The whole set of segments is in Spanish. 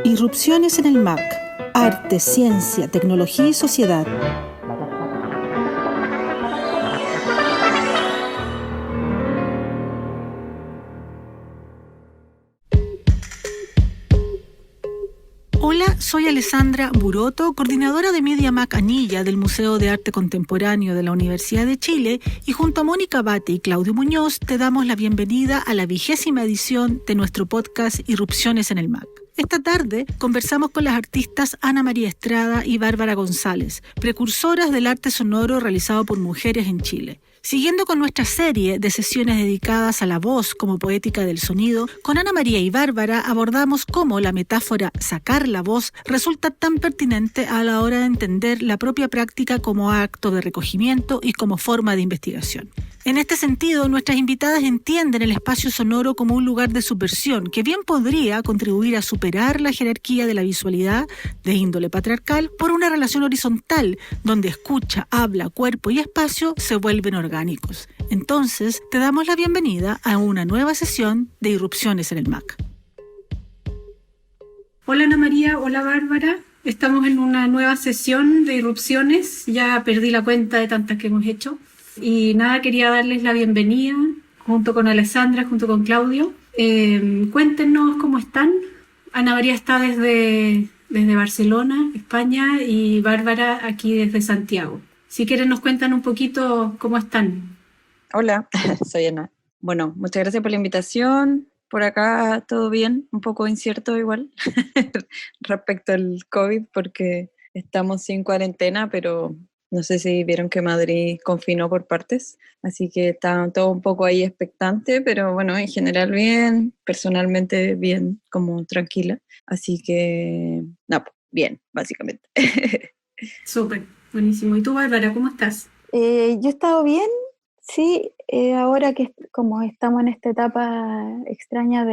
Irrupciones en el MAC. Arte, ciencia, tecnología y sociedad. Hola, soy Alessandra Buroto, coordinadora de Media MAC Anilla del Museo de Arte Contemporáneo de la Universidad de Chile, y junto a Mónica Bate y Claudio Muñoz te damos la bienvenida a la 20ª edición de nuestro podcast Irrupciones en el MAC. Esta tarde conversamos con las artistas Ana María Estrada y Bárbara González, precursoras del arte sonoro realizado por mujeres en Chile. Siguiendo con nuestra serie de sesiones dedicadas a la voz como poética del sonido, con Ana María y Bárbara abordamos cómo la metáfora sacar la voz resulta tan pertinente a la hora de entender la propia práctica como acto de recogimiento y como forma de investigación. En este sentido, nuestras invitadas entienden el espacio sonoro como un lugar de subversión que bien podría contribuir a superar la jerarquía de la visualidad de índole patriarcal por una relación horizontal donde escucha, habla, cuerpo y espacio se vuelven orgánicos. Entonces, te damos la bienvenida a una nueva sesión de Irrupciones en el MAC. Hola Ana María, hola Bárbara. Estamos en una nueva sesión de Irrupciones. Ya perdí la cuenta de tantas que hemos hecho. Y nada, quería darles la bienvenida junto con Alessandra, junto con Claudio. Cuéntenos cómo están. Ana María está desde Barcelona, España, y Bárbara aquí desde Santiago. Si quieren nos cuentan un poquito cómo están. Hola, soy Ana. Bueno, muchas gracias por la invitación. Por acá todo bien, un poco incierto igual respecto al COVID porque estamos sin cuarentena, pero no sé si vieron que Madrid confinó por partes, así que está todo un poco ahí expectante, pero bueno, en general bien, personalmente bien, como tranquila, así que, no, bien, básicamente. Súper, buenísimo. ¿Y tú, Bárbara, cómo estás? Yo he estado bien, sí, ahora que como estamos en esta etapa extraña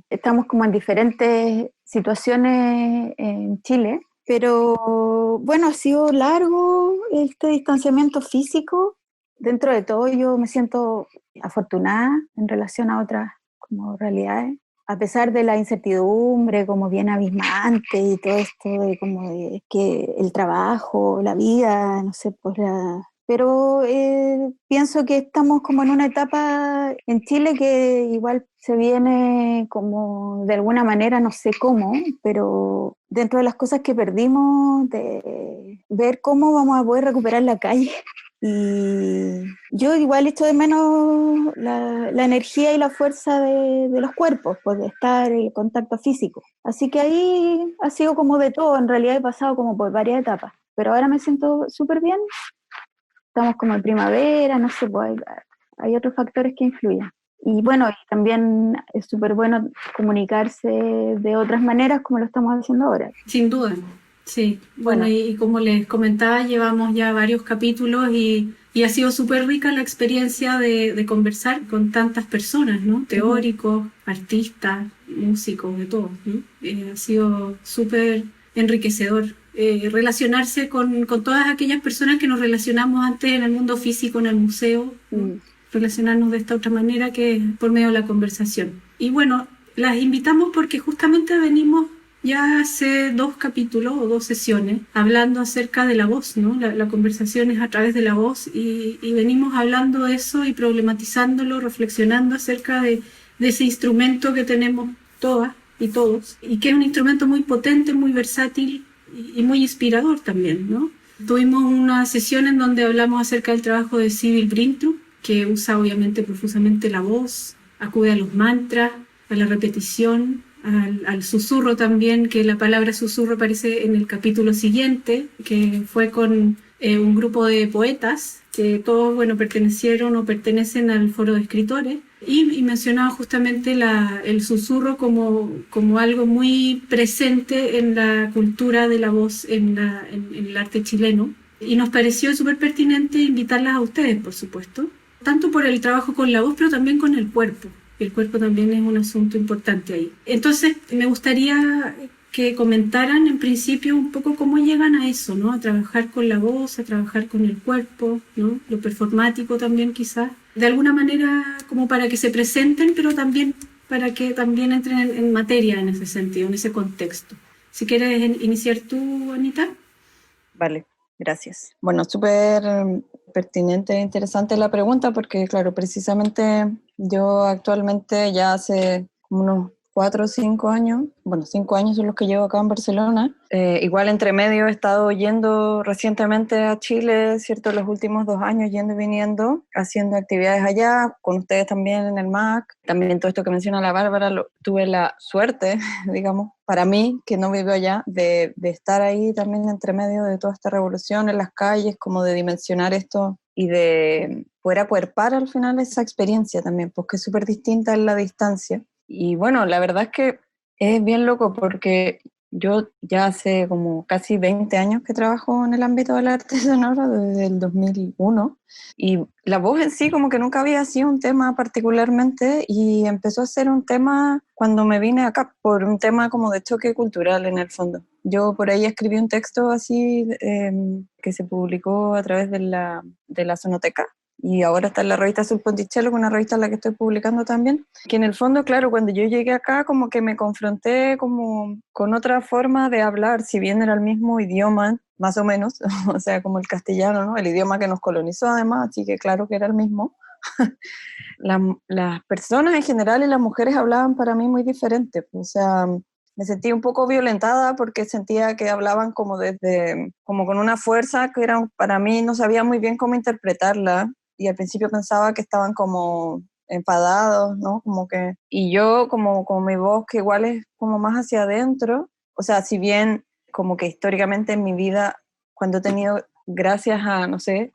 estamos como en diferentes situaciones en Chile, pero bueno, ha sido largo este distanciamiento físico. Dentro de todo yo me siento afortunada en relación a otras como realidades, a pesar de la incertidumbre como bien abismante y todo esto de como de que el trabajo, la vida, no sé, pues pero pienso que estamos como en una etapa en Chile que igual se viene como de alguna manera, no sé cómo, pero dentro de las cosas que perdimos, de ver cómo vamos a poder recuperar la calle. Y yo igual echo de menos la energía y la fuerza de los cuerpos, pues de estar en contacto físico. Así que ahí ha sido como de todo, en realidad he pasado como por varias etapas, pero ahora me siento súper bien. Estamos como en primavera, no sé, pues hay otros factores que influyen. Y bueno, y también es súper bueno comunicarse de otras maneras como lo estamos haciendo ahora. Sin duda, sí. Bueno, y como les comentaba, llevamos ya varios capítulos y ha sido súper rica la experiencia de conversar con tantas personas, ¿no? Teóricos, artistas, músicos, de todo, ¿no? Ha sido súper enriquecedor. Relacionarse con todas aquellas personas que nos relacionamos antes en el mundo físico, en el museo, relacionarnos de esta otra manera que por medio de la conversación. Y bueno, las invitamos porque justamente venimos ya hace 2 capítulos o 2 sesiones hablando acerca de la voz, ¿no? La conversación es a través de la voz y venimos hablando de eso y problematizándolo, reflexionando acerca de ese instrumento que tenemos todas y todos y que es un instrumento muy potente, muy versátil y muy inspirador también, ¿no? Tuvimos una sesión en donde hablamos acerca del trabajo de Sybil Brintrop, que usa obviamente profusamente la voz, acude a los mantras, a la repetición, al susurro también, que la palabra susurro aparece en el capítulo siguiente, que fue con un grupo de poetas que todos, bueno, pertenecieron o pertenecen al foro de escritores, y mencionaba justamente el susurro como algo muy presente en la cultura de la voz en el arte chileno, y nos pareció súper pertinente invitarlas a ustedes, por supuesto, tanto por el trabajo con la voz, pero también con el cuerpo. El cuerpo también es un asunto importante ahí. Entonces, me gustaría que comentaran en principio un poco cómo llegan a eso, ¿no? A trabajar con la voz, a trabajar con el cuerpo, ¿no? Lo performático también quizás. De alguna manera como para que se presenten, pero también para que también entren en materia en ese sentido, en ese contexto. Si quieres iniciar tú, Anita. Vale, gracias. Bueno, súper pertinente e interesante la pregunta porque, claro, precisamente yo actualmente ya hace como unos 4 o 5 años, bueno, 5 años son los que llevo acá en Barcelona. Igual entre medio he estado yendo recientemente a Chile, ¿cierto? Los últimos 2 años yendo y viniendo, haciendo actividades allá, con ustedes también en el MAC. También todo esto que menciona la Bárbara, tuve la suerte, digamos, para mí, que no vivo allá, de estar ahí también entre medio de toda esta revolución en las calles, como de dimensionar esto y de poder acuerpar al final esa experiencia también, porque es súper distinta en la distancia. Y bueno, la verdad es que es bien loco porque yo ya hace como casi 20 años que trabajo en el ámbito del arte sonoro, desde el 2001, y la voz en sí como que nunca había sido un tema particularmente, y empezó a ser un tema cuando me vine acá, por un tema como de choque cultural en el fondo. Yo por ahí escribí un texto así que se publicó a través de la Sonoteca, y ahora está en la revista Sul Ponticello, que es una revista en la que estoy publicando también, que en el fondo, claro, cuando yo llegué acá como que me confronté como con otra forma de hablar, si bien era el mismo idioma, más o menos, o sea, como el castellano, ¿no? El idioma que nos colonizó además, así que claro que era el mismo. Las personas en general y las mujeres hablaban para mí muy diferente, o sea, me sentí un poco violentada porque sentía que hablaban como desde, como con una fuerza que era, para mí no sabía muy bien cómo interpretarla, y al principio pensaba que estaban como enfadados, ¿no? Como que, y yo como mi voz que igual es como más hacia adentro, o sea, si bien como que históricamente en mi vida, cuando he tenido, gracias a no sé,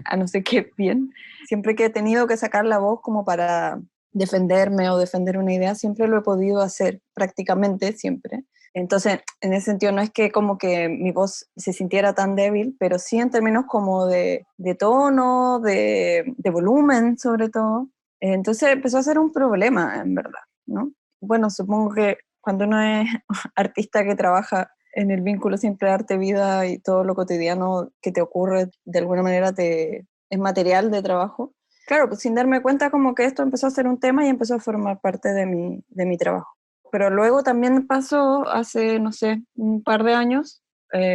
a no sé qué bien, siempre que he tenido que sacar la voz como para defenderme o defender una idea, siempre lo he podido hacer, prácticamente siempre. Entonces, en ese sentido, no es que como que mi voz se sintiera tan débil, pero sí en términos como de tono, de volumen, sobre todo. Entonces empezó a ser un problema, en verdad, ¿no? Bueno, supongo que cuando uno es artista que trabaja en el vínculo siempre arte-vida y todo lo cotidiano que te ocurre, de alguna manera es material de trabajo. Claro, pues sin darme cuenta como que esto empezó a ser un tema y empezó a formar parte de mi trabajo. Pero luego también pasó hace, no sé, un par de años,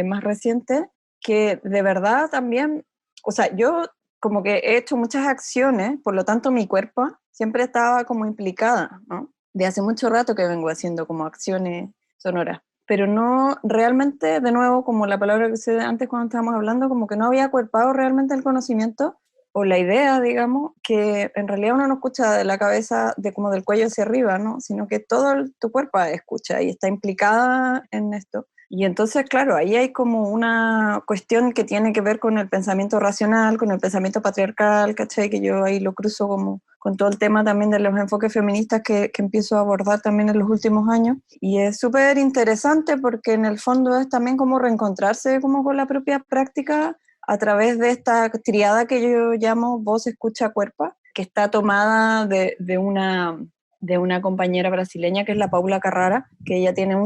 más reciente, que de verdad también, o sea, yo como que he hecho muchas acciones, por lo tanto mi cuerpo siempre estaba como implicada, ¿no? De hace mucho rato que vengo haciendo como acciones sonoras, pero no realmente, de nuevo, como la palabra que usé antes cuando estábamos hablando, como que no había acuerpado realmente el conocimiento o la idea, digamos, que en realidad uno no escucha de la cabeza, de como del cuello hacia arriba, ¿no? Sino que todo tu cuerpo escucha y está implicada en esto. Y entonces, claro, ahí hay como una cuestión que tiene que ver con el pensamiento racional, con el pensamiento patriarcal, ¿cachai? Que yo ahí lo cruzo como con todo el tema también de los enfoques feministas que empiezo a abordar también en los últimos años. Y es súper interesante porque en el fondo es también como reencontrarse como con la propia práctica a través de esta triada que yo llamo voz, escucha, cuerpo, que está tomada de una compañera brasileña que es la Paula Carrara, que ella tiene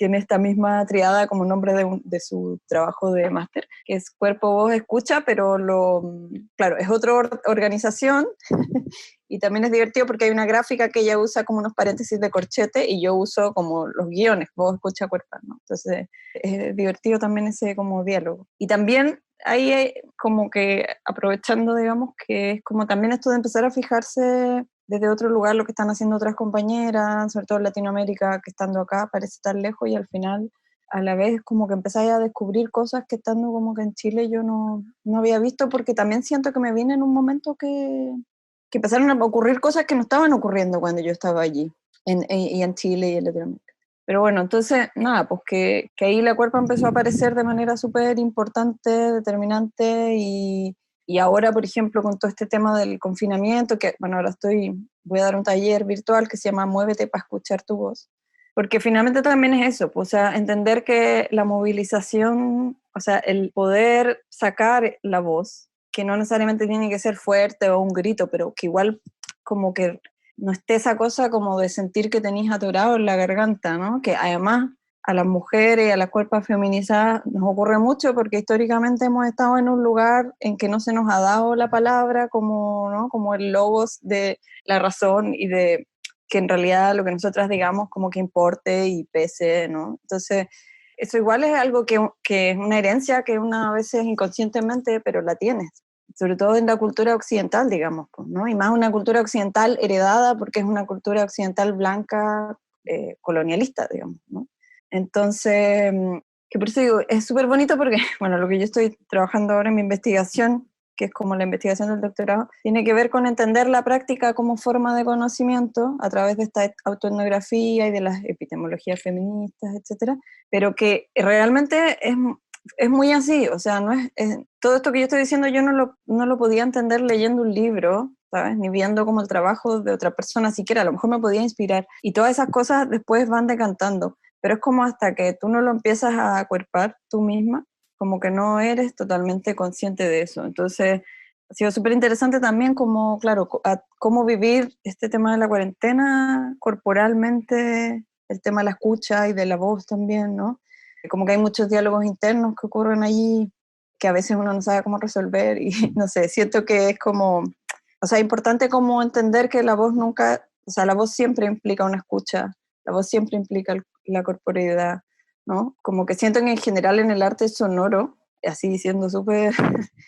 tiene esta misma triada como nombre de su trabajo de máster, que es cuerpo, voz, escucha, pero claro, es otra organización. Y también es divertido porque hay una gráfica que ella usa como unos paréntesis de corchete y yo uso como los guiones, voz, escucha, cuerpo, ¿no? Entonces es divertido también ese como diálogo. Y también ahí hay como que aprovechando, digamos, que es como también esto de empezar a fijarse desde otro lugar lo que están haciendo otras compañeras, sobre todo en Latinoamérica, que estando acá parece tan lejos, y al final a la vez como que empezáis a descubrir cosas que estando como que en Chile yo no había visto, porque también siento que me vine en un momento que empezaron a ocurrir cosas que no estaban ocurriendo cuando yo estaba allí, y en Chile y en Latinoamérica. Pero bueno, entonces, nada, pues que ahí la cuerpa empezó a aparecer de manera súper importante, determinante, y ahora, por ejemplo, con todo este tema del confinamiento, que bueno, ahora voy a dar un taller virtual que se llama Muévete para escuchar tu voz, porque finalmente también es eso, pues, o sea, entender que la movilización, o sea, el poder sacar la voz, que no necesariamente tiene que ser fuerte o un grito, pero que igual como que no esté esa cosa como de sentir que tenés atorado en la garganta, ¿no? Que además a las mujeres y a las cuerpos feminizadas nos ocurre mucho porque históricamente hemos estado en un lugar en que no se nos ha dado la palabra como, ¿no? Como el logos de la razón y de que en realidad lo que nosotras digamos como que importe y pese, ¿no? Entonces, eso igual es algo que es una herencia que una a veces inconscientemente, pero la tienes. Sobre todo en la cultura occidental, digamos, pues, ¿no? Y más una cultura occidental heredada porque es una cultura occidental blanca colonialista, digamos, ¿no? Entonces, que por eso digo, es súper bonito porque, bueno, lo que yo estoy trabajando ahora en mi investigación, que es como la investigación del doctorado, tiene que ver con entender la práctica como forma de conocimiento a través de esta autoetnografía y de las epistemologías feministas, etcétera, pero que realmente es muy así, o sea, no todo esto que yo estoy diciendo yo no lo podía entender leyendo un libro, ¿sabes? Ni viendo como el trabajo de otra persona siquiera, a lo mejor me podía inspirar, y todas esas cosas después van decantando, pero es como hasta que tú no lo empiezas a acuerpar tú misma, como que no eres totalmente consciente de eso. Entonces, ha sido súper interesante también como, claro, cómo vivir este tema de la cuarentena corporalmente, el tema de la escucha y de la voz también, ¿no? Como que hay muchos diálogos internos que ocurren allí que a veces uno no sabe cómo resolver y no sé, siento que es como, o sea, importante como entender que la voz nunca, o sea, la voz siempre implica una escucha, la voz siempre implica la corporeidad, ¿no? Como que siento que en general en el arte sonoro, así diciendo súper,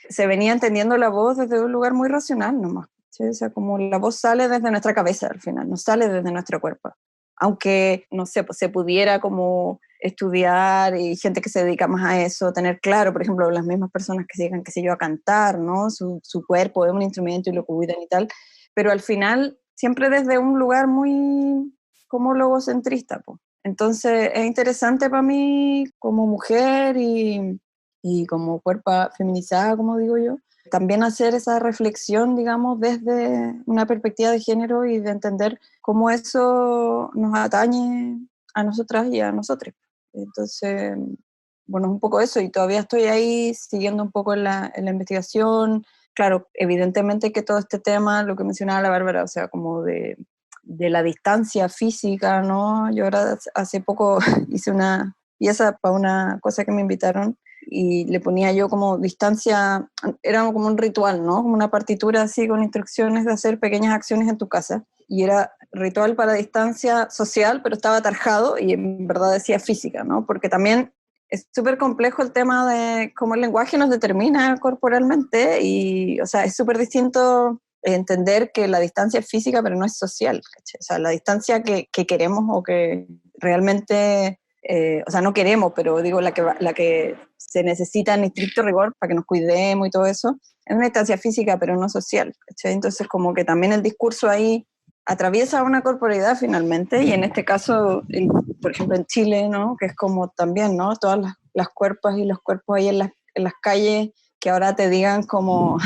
se venía entendiendo la voz desde un lugar muy racional nomás, ¿sí? O sea, como la voz sale desde nuestra cabeza al final, no sale desde nuestro cuerpo. Aunque, no sé, pues se pudiera como estudiar y gente que se dedica más a eso, tener claro, por ejemplo, las mismas personas que se dedican, qué sé yo, a cantar, ¿no? Su cuerpo es un instrumento y lo cuidan y tal, pero al final siempre desde un lugar muy como logocentrista, pues. Entonces es interesante para mí como mujer y como cuerpo feminizada, como digo yo, también hacer esa reflexión, digamos, desde una perspectiva de género y de entender cómo eso nos atañe a nosotras y a nosotros. Entonces, bueno, es un poco eso y todavía estoy ahí siguiendo un poco en la investigación. Claro, evidentemente que todo este tema, lo que mencionaba la Bárbara, o sea, como de la distancia física, ¿no? Yo ahora hace poco hice una pieza para una cosa que me invitaron y le ponía yo como distancia, era como un ritual, ¿no? Como una partitura así con instrucciones de hacer pequeñas acciones en tu casa. Y era ritual para distancia social, pero estaba tarjado y en verdad decía física, ¿no? Porque también es súper complejo el tema de cómo el lenguaje nos determina corporalmente y, o sea, es súper distinto entender que la distancia es física, pero no es social, ¿cachai? O sea, la distancia que queremos o que realmente, o sea, no queremos, pero digo la que se necesita en estricto rigor para que nos cuidemos y todo eso, es una distancia física, pero no social, ¿cachai? Entonces, como que también el discurso ahí atraviesa una corporeidad finalmente, y en este caso, por ejemplo, en Chile, ¿no? Que es como también, ¿no? Todas las cuerpas y los cuerpos ahí en las calles, que ahora te digan como...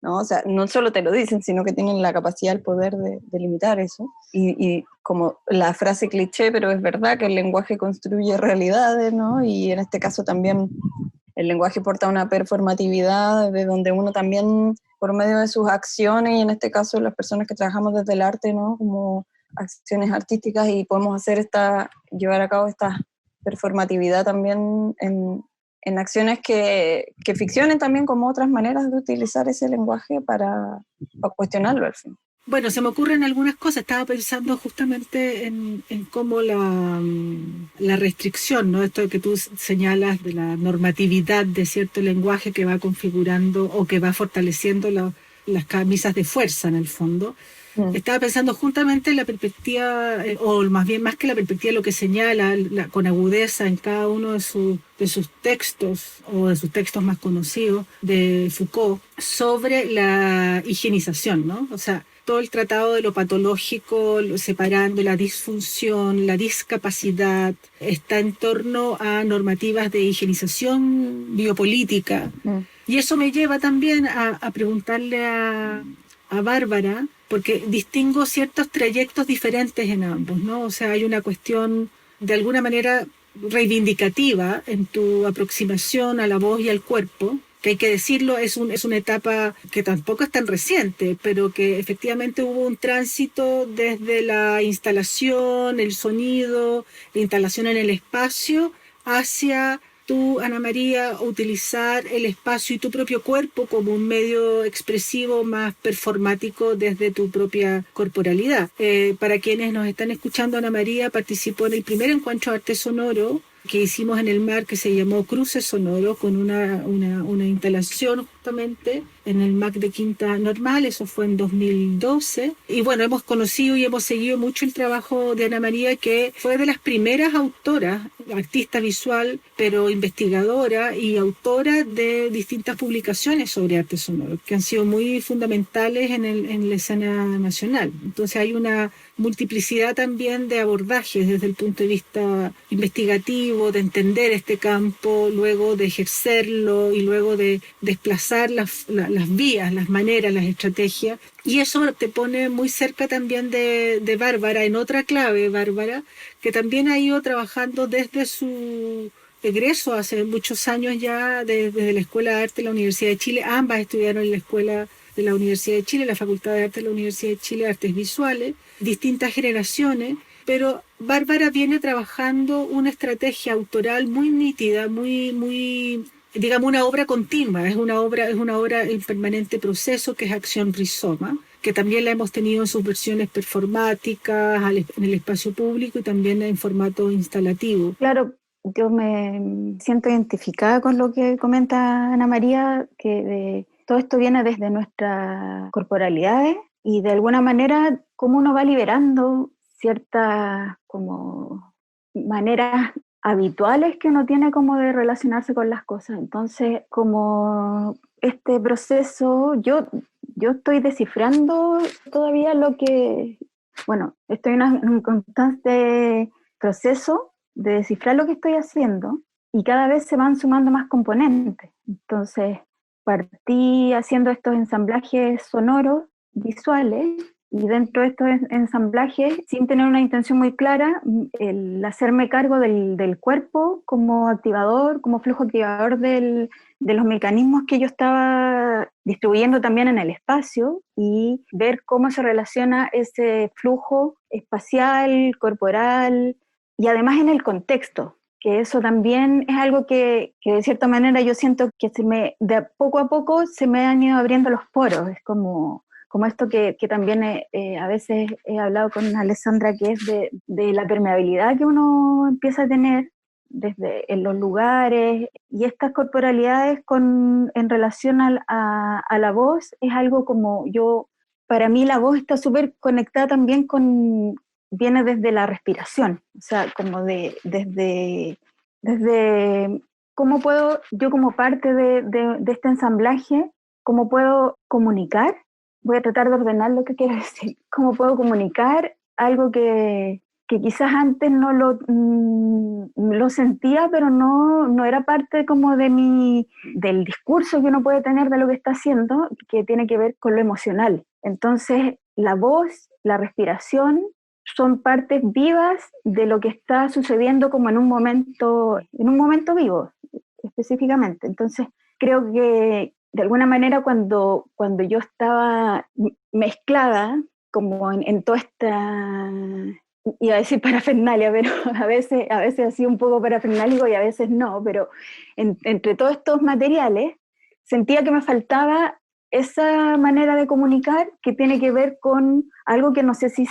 ¿no? O sea, no solo te lo dicen, sino que tienen la capacidad, el poder de limitar eso. Y como la frase cliché, pero es verdad que el lenguaje construye realidades, ¿no? Y en este caso también el lenguaje porta una performatividad de donde uno también, por medio de sus acciones, y en este caso las personas que trabajamos desde el arte, ¿no? Como acciones artísticas, y podemos llevar a cabo esta performatividad también en acciones que ficcionen también como otras maneras de utilizar ese lenguaje para cuestionarlo al fin. Bueno, se me ocurren algunas cosas. Estaba pensando justamente en cómo la restricción, ¿no? Esto que tú señalas de la normatividad de cierto lenguaje que va configurando o que va fortaleciendo las camisas de fuerza en el fondo. Estaba pensando justamente en la perspectiva, o más bien más que la perspectiva, lo que señala con agudeza en cada uno de sus textos, o de sus textos más conocidos, de Foucault, sobre la higienización, ¿no? O sea, todo el tratado de lo patológico, separando la disfunción, la discapacidad, está en torno a normativas de higienización biopolítica. Y eso me lleva también a preguntarle a Bárbara, porque distingo ciertos trayectos diferentes en ambos, ¿no? O sea, hay una cuestión de alguna manera reivindicativa en tu aproximación a la voz y al cuerpo, que hay que decirlo, es una etapa que tampoco es tan reciente, pero que efectivamente hubo un tránsito desde la instalación, el sonido, la instalación en el espacio, hacia tú, Ana María, utilizar el espacio y tu propio cuerpo como un medio expresivo más performático desde tu propia corporalidad. Para quienes nos están escuchando, Ana María participó en el primer encuentro de arte sonoro que hicimos en el MAC, que se llamó Cruces Sonoro, con una instalación justamente en el MAC de Quinta Normal. Eso fue en 2012. Y bueno, hemos conocido y hemos seguido mucho el trabajo de Ana María, que fue de las primeras autoras, artista visual, pero investigadora y autora de distintas publicaciones sobre arte sonoro, que han sido muy fundamentales en la escena nacional. Entonces hay una multiplicidad también de abordajes desde el punto de vista investigativo, de entender este campo, luego de ejercerlo y luego de desplazar las vías, las maneras, las estrategias. Y eso te pone muy cerca también de Bárbara, en otra clave, Bárbara, que también ha ido trabajando desde su egreso hace muchos años ya, desde la Escuela de Arte de la Universidad de Chile. Ambas estudiaron en la Escuela de la Universidad de Chile, la Facultad de Arte de la Universidad de Chile, Artes Visuales, distintas generaciones, pero Bárbara viene trabajando una estrategia autoral muy nítida, muy, digamos, una obra continua, es una obra en permanente proceso, que es Acción Rizoma, que también la hemos tenido en sus versiones performáticas, en el espacio público y también en formato instalativo. Claro, yo me siento identificada con lo que comenta Ana María, que todo esto viene desde nuestras corporalidades y de alguna manera cómo uno va liberando ciertas como maneras habituales que uno tiene como de relacionarse con las cosas. Entonces, como este proceso, yo estoy descifrando todavía estoy en un constante proceso de descifrar lo que estoy haciendo y cada vez se van sumando más componentes. Entonces, partí haciendo estos ensamblajes sonoros, visuales, y dentro de estos ensamblajes, sin tener una intención muy clara, el hacerme cargo del cuerpo como activador, como flujo activador de los mecanismos que yo estaba distribuyendo también en el espacio, y ver cómo se relaciona ese flujo espacial, corporal, y además en el contexto, que eso también es algo que de cierta manera yo siento que de poco a poco se me han ido abriendo los poros. Es como esto que también a veces he hablado con Alessandra, que es de la permeabilidad que uno empieza a tener desde en los lugares, y estas corporalidades en relación a la voz es algo como para mí la voz está súper conectada también viene desde la respiración, o sea, como desde cómo puedo, yo como parte de este ensamblaje, cómo puedo comunicar. Voy a tratar de ordenar lo que quiero decir. ¿Cómo puedo comunicar algo que quizás antes no lo sentía, pero no era parte como del discurso que uno puede tener de lo que está haciendo, que tiene que ver con lo emocional? Entonces, la voz, la respiración, son partes vivas de lo que está sucediendo como en un momento vivo, específicamente. Entonces, creo que de alguna manera cuando yo estaba mezclada como en toda esta, iba a decir parafernalia, pero a veces ha sido un poco parafernálico y a veces no, pero entre todos estos materiales sentía que me faltaba esa manera de comunicar que tiene que ver con algo que no sé si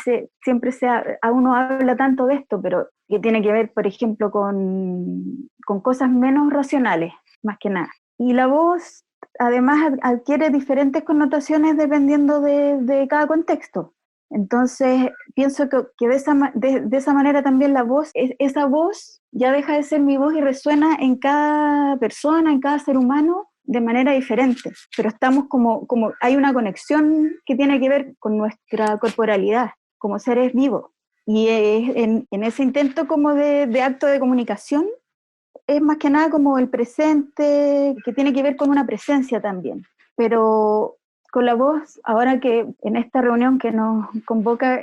a uno habla tanto de esto, pero que tiene que ver, por ejemplo, con cosas menos racionales, más que nada. Y la voz además adquiere diferentes connotaciones dependiendo de cada contexto. Entonces, pienso que de esa manera también la voz, esa voz ya deja de ser mi voz y resuena en cada persona, en cada ser humano, de manera diferente, pero estamos como hay una conexión que tiene que ver con nuestra corporalidad como seres vivos, y en ese intento como de acto de comunicación es más que nada como el presente, que tiene que ver con una presencia también. Pero con la voz, ahora que en esta reunión que nos convoca,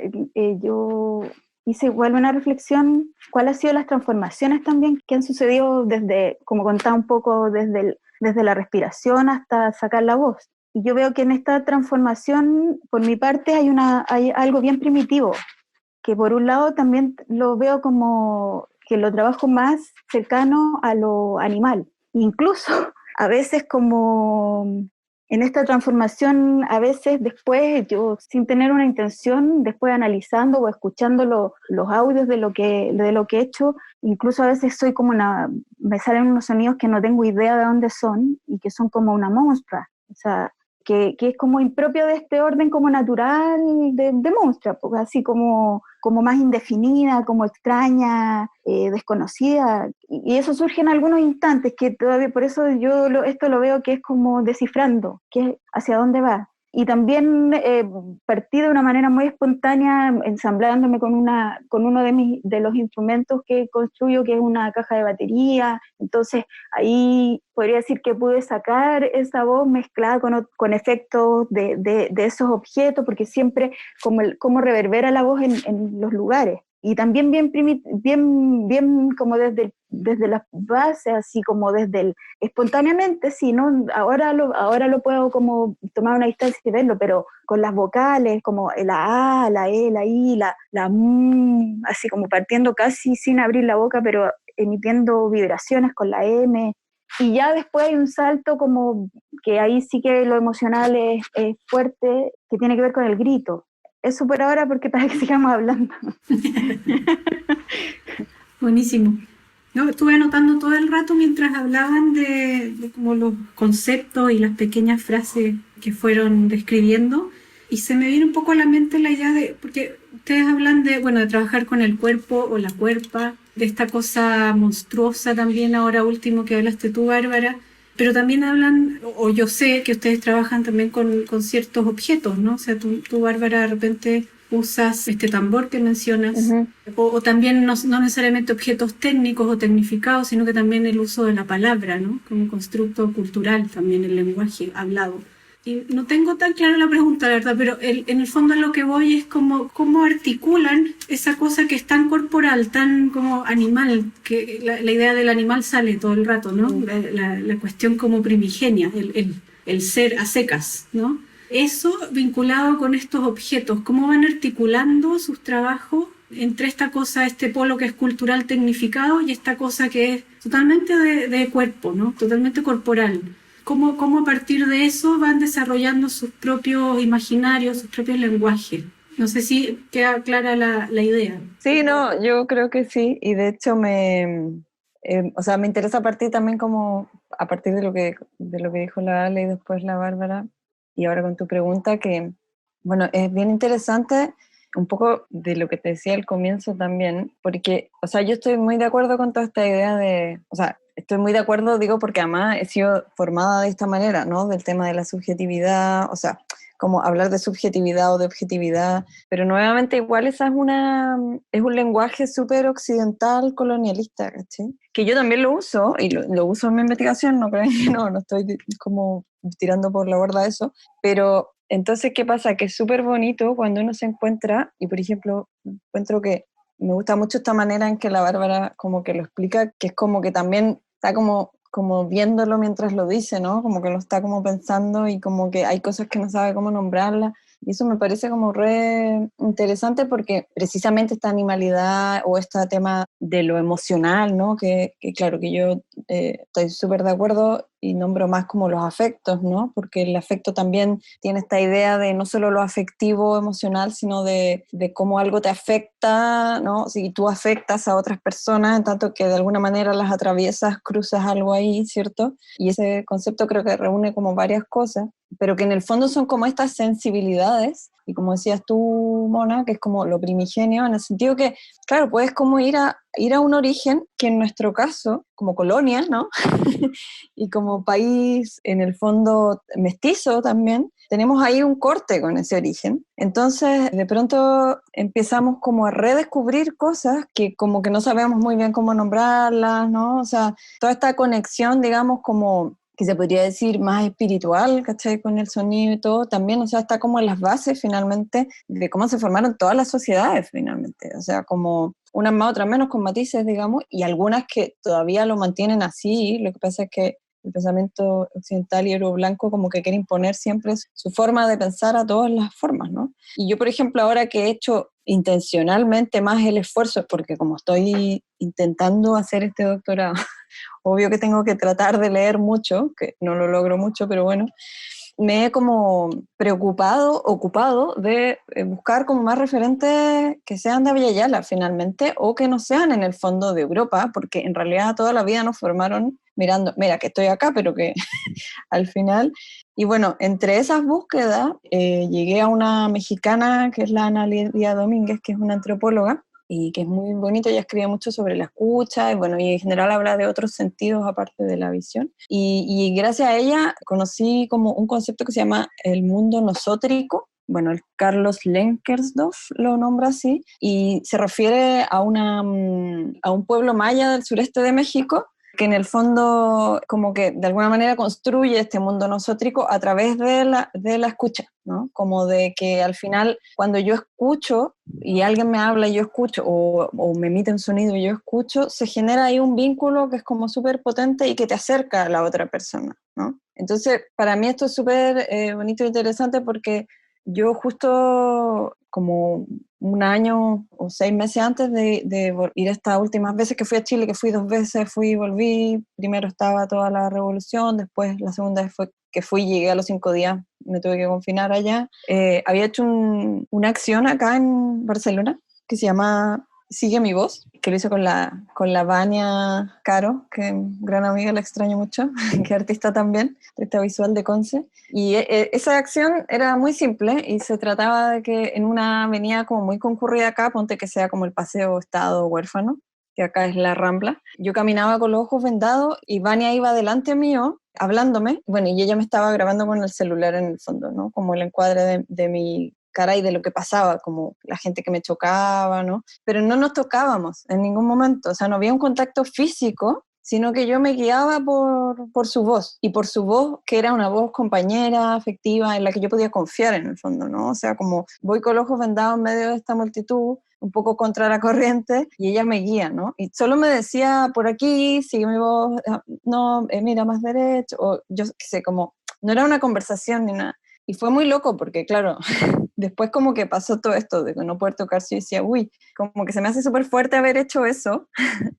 yo hice igual una reflexión, cuáles han sido las transformaciones también que han sucedido desde, como contaba un poco, desde desde la respiración hasta sacar la voz. Y yo veo que en esta transformación, por mi parte, hay algo bien primitivo, que por un lado también lo veo como que lo trabajo más cercano a lo animal. Incluso a veces como en esta transformación, a veces después yo sin tener una intención, después analizando o escuchando los audios de lo que he hecho, incluso a veces soy como me salen unos sonidos que no tengo idea de dónde son y que son como una monstrua, o sea, que es como impropio de este orden como natural de monstrua, pues así como más indefinida, como extraña, desconocida, y eso surge en algunos instantes que todavía, por eso yo esto lo veo que es como descifrando, que es hacia dónde va. Y también partí de una manera muy espontánea, ensamblándome con uno de los instrumentos que construyo, que es una caja de batería. Entonces ahí podría decir que pude sacar esa voz mezclada con efectos de esos objetos, porque siempre como reverbera la voz en los lugares. Y también bien como desde las bases, así como espontáneamente, sí, ¿no? Ahora lo puedo como tomar una distancia y verlo, pero con las vocales, como la A, la E, la I, la M, así como partiendo casi sin abrir la boca, pero emitiendo vibraciones con la M. Y ya después hay un salto como que ahí sí que lo emocional es fuerte, que tiene que ver con el grito. Eso por ahora, porque para que sigamos hablando. Buenísimo. No, estuve anotando todo el rato mientras hablaban de como los conceptos y las pequeñas frases que fueron describiendo, y se me viene un poco a la mente la idea porque ustedes hablan de trabajar con el cuerpo o la cuerpa, de esta cosa monstruosa también ahora último que hablaste tú, Bárbara, pero también hablan, o yo sé que ustedes trabajan también con ciertos objetos, ¿no? O sea, tú, Bárbara, de repente usas este tambor que mencionas, Uh-huh. o también no necesariamente objetos técnicos o tecnificados, sino que también el uso de la palabra, ¿no? Como constructo cultural, también el lenguaje hablado. Y no tengo tan clara la pregunta, la verdad, pero en el fondo a lo que voy es cómo articulan esa cosa que es tan corporal, tan como animal, que la idea del animal sale todo el rato, ¿no? La cuestión como primigenia, el ser a secas, ¿no? Eso vinculado con estos objetos, ¿cómo van articulando sus trabajos entre esta cosa, este polo que es cultural tecnificado y esta cosa que es totalmente de cuerpo, ¿no? Totalmente corporal? ¿Cómo a partir de eso van desarrollando sus propios imaginarios, sus propios lenguajes? No sé si queda clara la idea. Sí, no, yo creo que sí, y de hecho me interesa partir también como a partir de lo que dijo la Ale y después la Bárbara, y ahora con tu pregunta, que bueno, es bien interesante un poco de lo que te decía al comienzo también, porque, o sea, yo estoy muy de acuerdo con toda esta idea estoy muy de acuerdo, digo, porque además he sido formada de esta manera, ¿no? Del tema de la subjetividad, o sea, como hablar de subjetividad o de objetividad, pero nuevamente igual esa es un lenguaje súper occidental colonialista, ¿cachai? Que yo también lo uso, y lo uso en mi investigación, no creo que no estoy como tirando por la borda eso, pero entonces, ¿qué pasa? Que es súper bonito cuando uno se encuentra, y por ejemplo, encuentro que me gusta mucho esta manera en que la Bárbara como que lo explica, que es como que también está como viéndolo mientras lo dice, ¿no? Como que lo está como pensando y como que hay cosas que no sabe cómo nombrarlas. Y eso me parece como re interesante porque precisamente esta animalidad o este tema de lo emocional, ¿no? Que claro, que yo estoy súper de acuerdo y nombro más como los afectos, ¿no? Porque el afecto también tiene esta idea de no solo lo afectivo, emocional, sino de cómo algo te afecta, ¿no? Si tú afectas a otras personas, en tanto que de alguna manera las atraviesas, cruzas algo ahí, ¿cierto? Y ese concepto creo que reúne como varias cosas, pero que en el fondo son como estas sensibilidades, y como decías tú, Mona, que es como lo primigenio, en el sentido que, claro, puedes como ir a un origen que en nuestro caso, como colonia, ¿no? Y como país, en el fondo, mestizo también, tenemos ahí un corte con ese origen. Entonces, de pronto empezamos como a redescubrir cosas que como que no sabemos muy bien cómo nombrarlas, ¿no? O sea, toda esta conexión, digamos, como que se podría decir más espiritual, ¿cachai? Con el sonido y todo, también, o sea, está como en las bases finalmente de cómo se formaron todas las sociedades finalmente, o sea, como unas más, otras menos, con matices, digamos, y algunas que todavía lo mantienen así. Lo que pasa es que el pensamiento occidental y euroblanco como que quiere imponer siempre su forma de pensar a todas las formas, ¿no? Y yo, por ejemplo, ahora que he hecho intencionalmente más el esfuerzo, porque como estoy intentando hacer este doctorado, obvio que tengo que tratar de leer mucho, que no lo logro mucho, pero bueno, me he como ocupado de buscar como más referentes que sean de Abya Yala finalmente, o que no sean en el fondo de Europa, porque en realidad toda la vida nos formaron mirando, mira que estoy acá, pero que al final. Y bueno, entre esas búsquedas llegué a una mexicana que es la Ana Lidia Domínguez, que es una antropóloga, y que es muy bonito, ella escribe mucho sobre la escucha, y bueno, y en general habla de otros sentidos aparte de la visión. Y gracias a ella conocí como un concepto que se llama el mundo nosótrico. Bueno, el Carlos Lenkersdorf lo nombra así, y se refiere a un pueblo maya del sureste de México, que en el fondo como que de alguna manera construye este mundo nosótrico a través de la escucha, ¿no? Como de que al final cuando yo escucho y alguien me habla y yo escucho, o me emite un sonido y yo escucho, se genera ahí un vínculo que es como súper potente y que te acerca a la otra persona, ¿no? Entonces, para mí esto es súper bonito e interesante porque yo justo como un año o 6 meses antes de ir estas últimas veces que fui a Chile, que fui 2 veces, fui y volví, primero estaba toda la revolución, después la segunda vez fue que fui, llegué a los 5 días, me tuve que confinar allá. Había hecho una acción acá en Barcelona que se llama Sigue mi voz, que lo hizo con la Vania Caro, que es gran amiga, la extraño mucho, que es artista también, artista visual de Conce. Y esa acción era muy simple y se trataba de que en una avenida como muy concurrida acá, ponte que sea como el Paseo Estado Huérfano, que acá es la Rambla, yo caminaba con los ojos vendados y Vania iba delante mío hablándome, bueno, y ella me estaba grabando con el celular en el fondo, ¿no? Como el encuadre de mi cara y de lo que pasaba, como la gente que me chocaba, ¿no? Pero no nos tocábamos en ningún momento, o sea, no había un contacto físico, sino que yo me guiaba por su voz, y por su voz, que era una voz compañera, afectiva, en la que yo podía confiar en el fondo, ¿no? O sea, como voy con los ojos vendados en medio de esta multitud, un poco contra la corriente, y ella me guía, ¿no? Y solo me decía, por aquí, sigue mi voz, no, mira más derecho, o yo qué sé, como, no era una conversación ni nada. Y fue muy loco porque, claro, después como que pasó todo esto de no poder tocarse y decía, uy, como que se me hace súper fuerte haber hecho eso,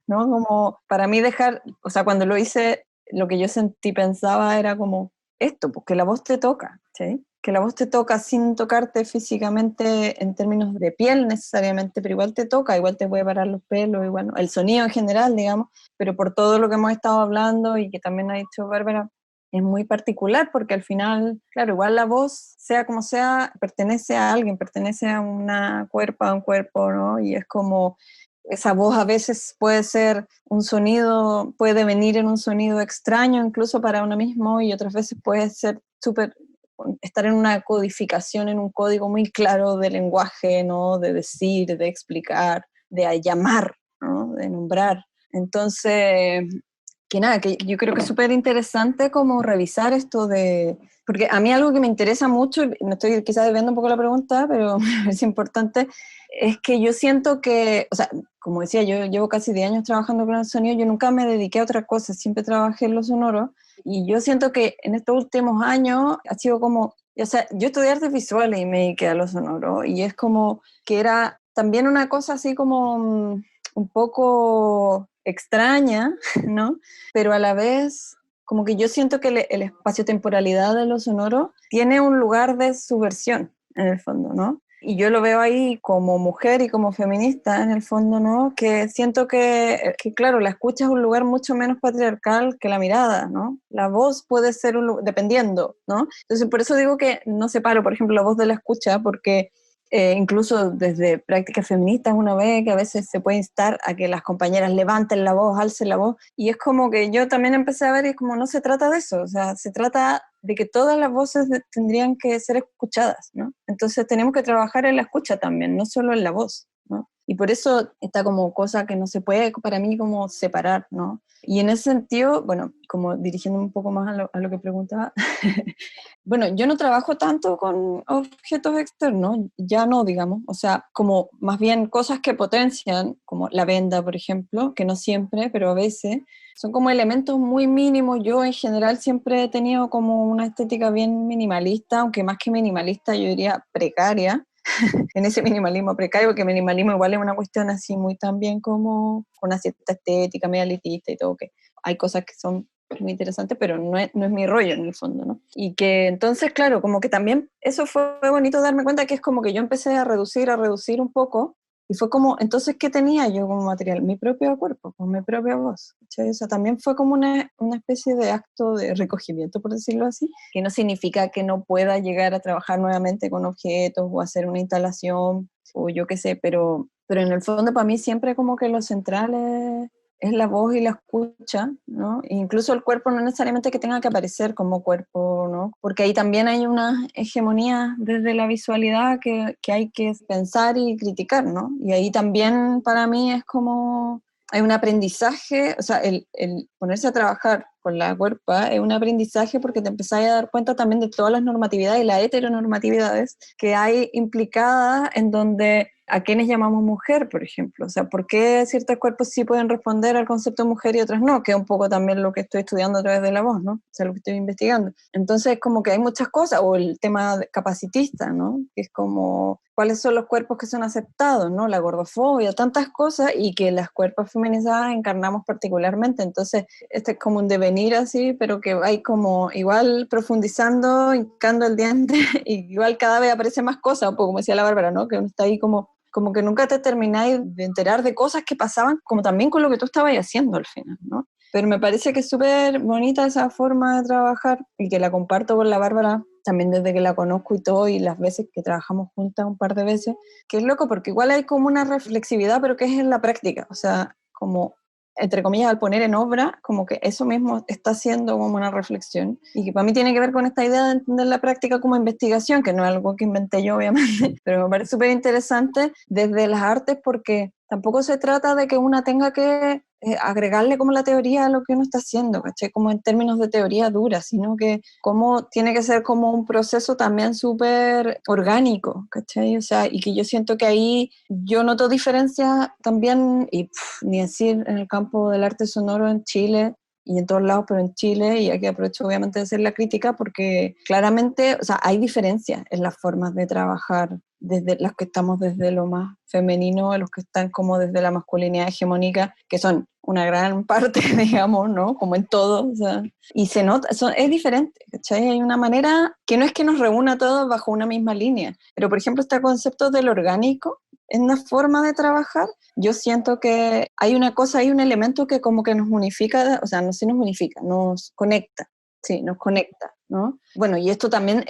¿no? Como para mí dejar, o sea, cuando lo hice, lo que yo sentí, pensaba era como esto, pues que la voz te toca, ¿sí? Que la voz te toca sin tocarte físicamente en términos de piel necesariamente, pero igual te toca, igual te puede parar los pelos, igual, ¿no? El sonido en general, digamos, pero por todo lo que hemos estado hablando y que también ha dicho Bárbara, es muy particular porque al final, claro, igual la voz, sea como sea, pertenece a alguien, pertenece a un cuerpo, ¿no? Y es como, esa voz a veces puede ser un sonido, puede venir en un sonido extraño incluso para uno mismo, y otras veces puede ser súper, estar en una codificación, en un código muy claro de lenguaje, ¿no? De decir, de explicar, de llamar, ¿no? De nombrar. Entonces, que nada, que yo creo que es súper interesante como revisar esto de, porque a mí algo que me interesa mucho, y me estoy quizás desviando un poco la pregunta, pero es importante, es que yo siento que, o sea, como decía, yo llevo casi 10 años trabajando con el sonido, yo nunca me dediqué a otra cosa, siempre trabajé en lo sonoro, y yo siento que en estos últimos años ha sido como, o sea, yo estudié artes visuales y me dediqué a lo sonoro, y es como que era también una cosa así como un poco extraña, ¿no? Pero a la vez, como que yo siento que el espacio-temporalidad de lo sonoro tiene un lugar de subversión, en el fondo, ¿no? Y yo lo veo ahí como mujer y como feminista, en el fondo, ¿no? Que siento que claro, la escucha es un lugar mucho menos patriarcal que la mirada, ¿no? La voz puede ser dependiendo, ¿no? Entonces, por eso digo que no separo, por ejemplo, la voz de la escucha, porque incluso desde prácticas feministas uno ve que a veces se puede instar a que las compañeras levanten la voz, alcen la voz, y es como que yo también empecé a ver y es como no se trata de eso, o sea, se trata de que todas las voces tendrían que ser escuchadas, ¿no? Entonces tenemos que trabajar en la escucha también, no solo en la voz, ¿no? Y por eso está como cosa que no se puede para mí como separar, ¿no? Y en ese sentido, bueno, como dirigiendo un poco más a lo que preguntaba, bueno, yo no trabajo tanto con objetos externos, ya no, digamos, o sea, como más bien cosas que potencian, como la venda, por ejemplo, que no siempre, pero a veces, son como elementos muy mínimos. Yo en general siempre he tenido como una estética bien minimalista, aunque más que minimalista yo diría precaria, en ese minimalismo precario, porque minimalismo igual es una cuestión así muy también como con una cierta estética media elitista y todo, que hay cosas que son muy interesantes, pero no es mi rollo en el fondo, ¿no? Y que entonces, claro, como que también eso fue bonito darme cuenta que es como que yo empecé a reducir un poco, y fue como, entonces, ¿qué tenía yo como material? Mi propio cuerpo, con mi propia voz, ¿cachai? O sea, también fue como una especie de acto de recogimiento, por decirlo así, que no significa que no pueda llegar a trabajar nuevamente con objetos o hacer una instalación, o yo qué sé, pero en el fondo para mí siempre como que lo central es la voz y la escucha, ¿no? E incluso el cuerpo no necesariamente que tenga que aparecer como cuerpo, ¿no? Porque ahí también hay una hegemonía desde la visualidad que hay que pensar y criticar, ¿no? Y ahí también para mí es como hay un aprendizaje, o sea, el ponerse a trabajar con la cuerpa es un aprendizaje porque te empezás a dar cuenta también de todas las normatividades y las heteronormatividades que hay implicadas en donde a quienes llamamos mujer, por ejemplo. O sea, ¿por qué ciertos cuerpos sí pueden responder al concepto de mujer y otros no? Que es un poco también lo que estoy estudiando a través de la voz, ¿no? O sea, lo que estoy investigando. Entonces, como que hay muchas cosas, o el tema capacitista, ¿no? Que es como, ¿cuáles son los cuerpos que son aceptados, ¿no? La gordofobia, tantas cosas, y que las cuerpos feminizadas encarnamos particularmente. Entonces, este es como un devenir así, pero que hay como igual profundizando, hincando el diente, y igual cada vez aparecen más cosas, un poco como decía la Bárbara, ¿no? Que uno está ahí como que nunca te termináis de enterar de cosas que pasaban, como también con lo que tú estabas haciendo al final, ¿no? Pero me parece que es súper bonita esa forma de trabajar y que la comparto con la Bárbara también desde que la conozco y todo, y las veces que trabajamos juntas un par de veces, que es loco porque igual hay como una reflexividad, pero que es en la práctica, o sea, como entre comillas, al poner en obra, como que eso mismo está haciendo como una reflexión, y que para mí tiene que ver con esta idea de entender la práctica como investigación, que no es algo que inventé yo, obviamente, pero me parece súper interesante desde las artes, porque tampoco se trata de que una tenga que agregarle como la teoría a lo que uno está haciendo, ¿cachai? Como en términos de teoría dura, sino que como tiene que ser como un proceso también súper orgánico, ¿cachai? O sea, y que yo siento que ahí yo noto diferencias también, y ni decir en el campo del arte sonoro en Chile, y en todos lados, pero en Chile, y aquí aprovecho obviamente de hacer la crítica, porque claramente, o sea, hay diferencias en las formas de trabajar, desde las que estamos desde lo más femenino, a los que están como desde la masculinidad hegemónica, que son una gran parte, digamos, ¿no? Como en todo, o sea, y se nota, es diferente, ¿cachai? Hay una manera que no es que nos reúna a todos bajo una misma línea, pero por ejemplo este concepto del orgánico, en una forma de trabajar, yo siento que hay una cosa, hay un elemento que como que nos unifica, o sea, no se nos unifica, nos conecta, sí, nos conecta, ¿no? Bueno, y esto también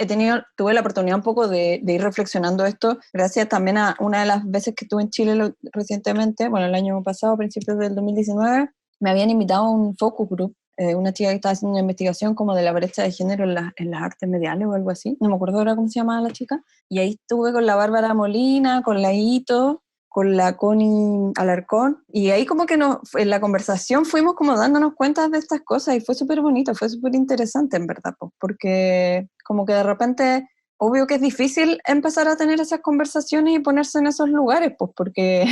tuve la oportunidad un poco de ir reflexionando esto, gracias también a una de las veces que estuve en Chile recientemente, bueno, el año pasado, a principios del 2019, me habían invitado a un focus group, una chica que estaba haciendo una investigación como de la brecha de género en las artes mediales o algo así, no me acuerdo ahora cómo se llamaba la chica, y ahí estuve con la Bárbara Molina, con la Ito, con la Connie Alarcón, y ahí como que en la conversación fuimos como dándonos cuenta de estas cosas, y fue súper bonito, fue súper interesante en verdad, pues, porque como que de repente, obvio que es difícil empezar a tener esas conversaciones y ponerse en esos lugares, pues porque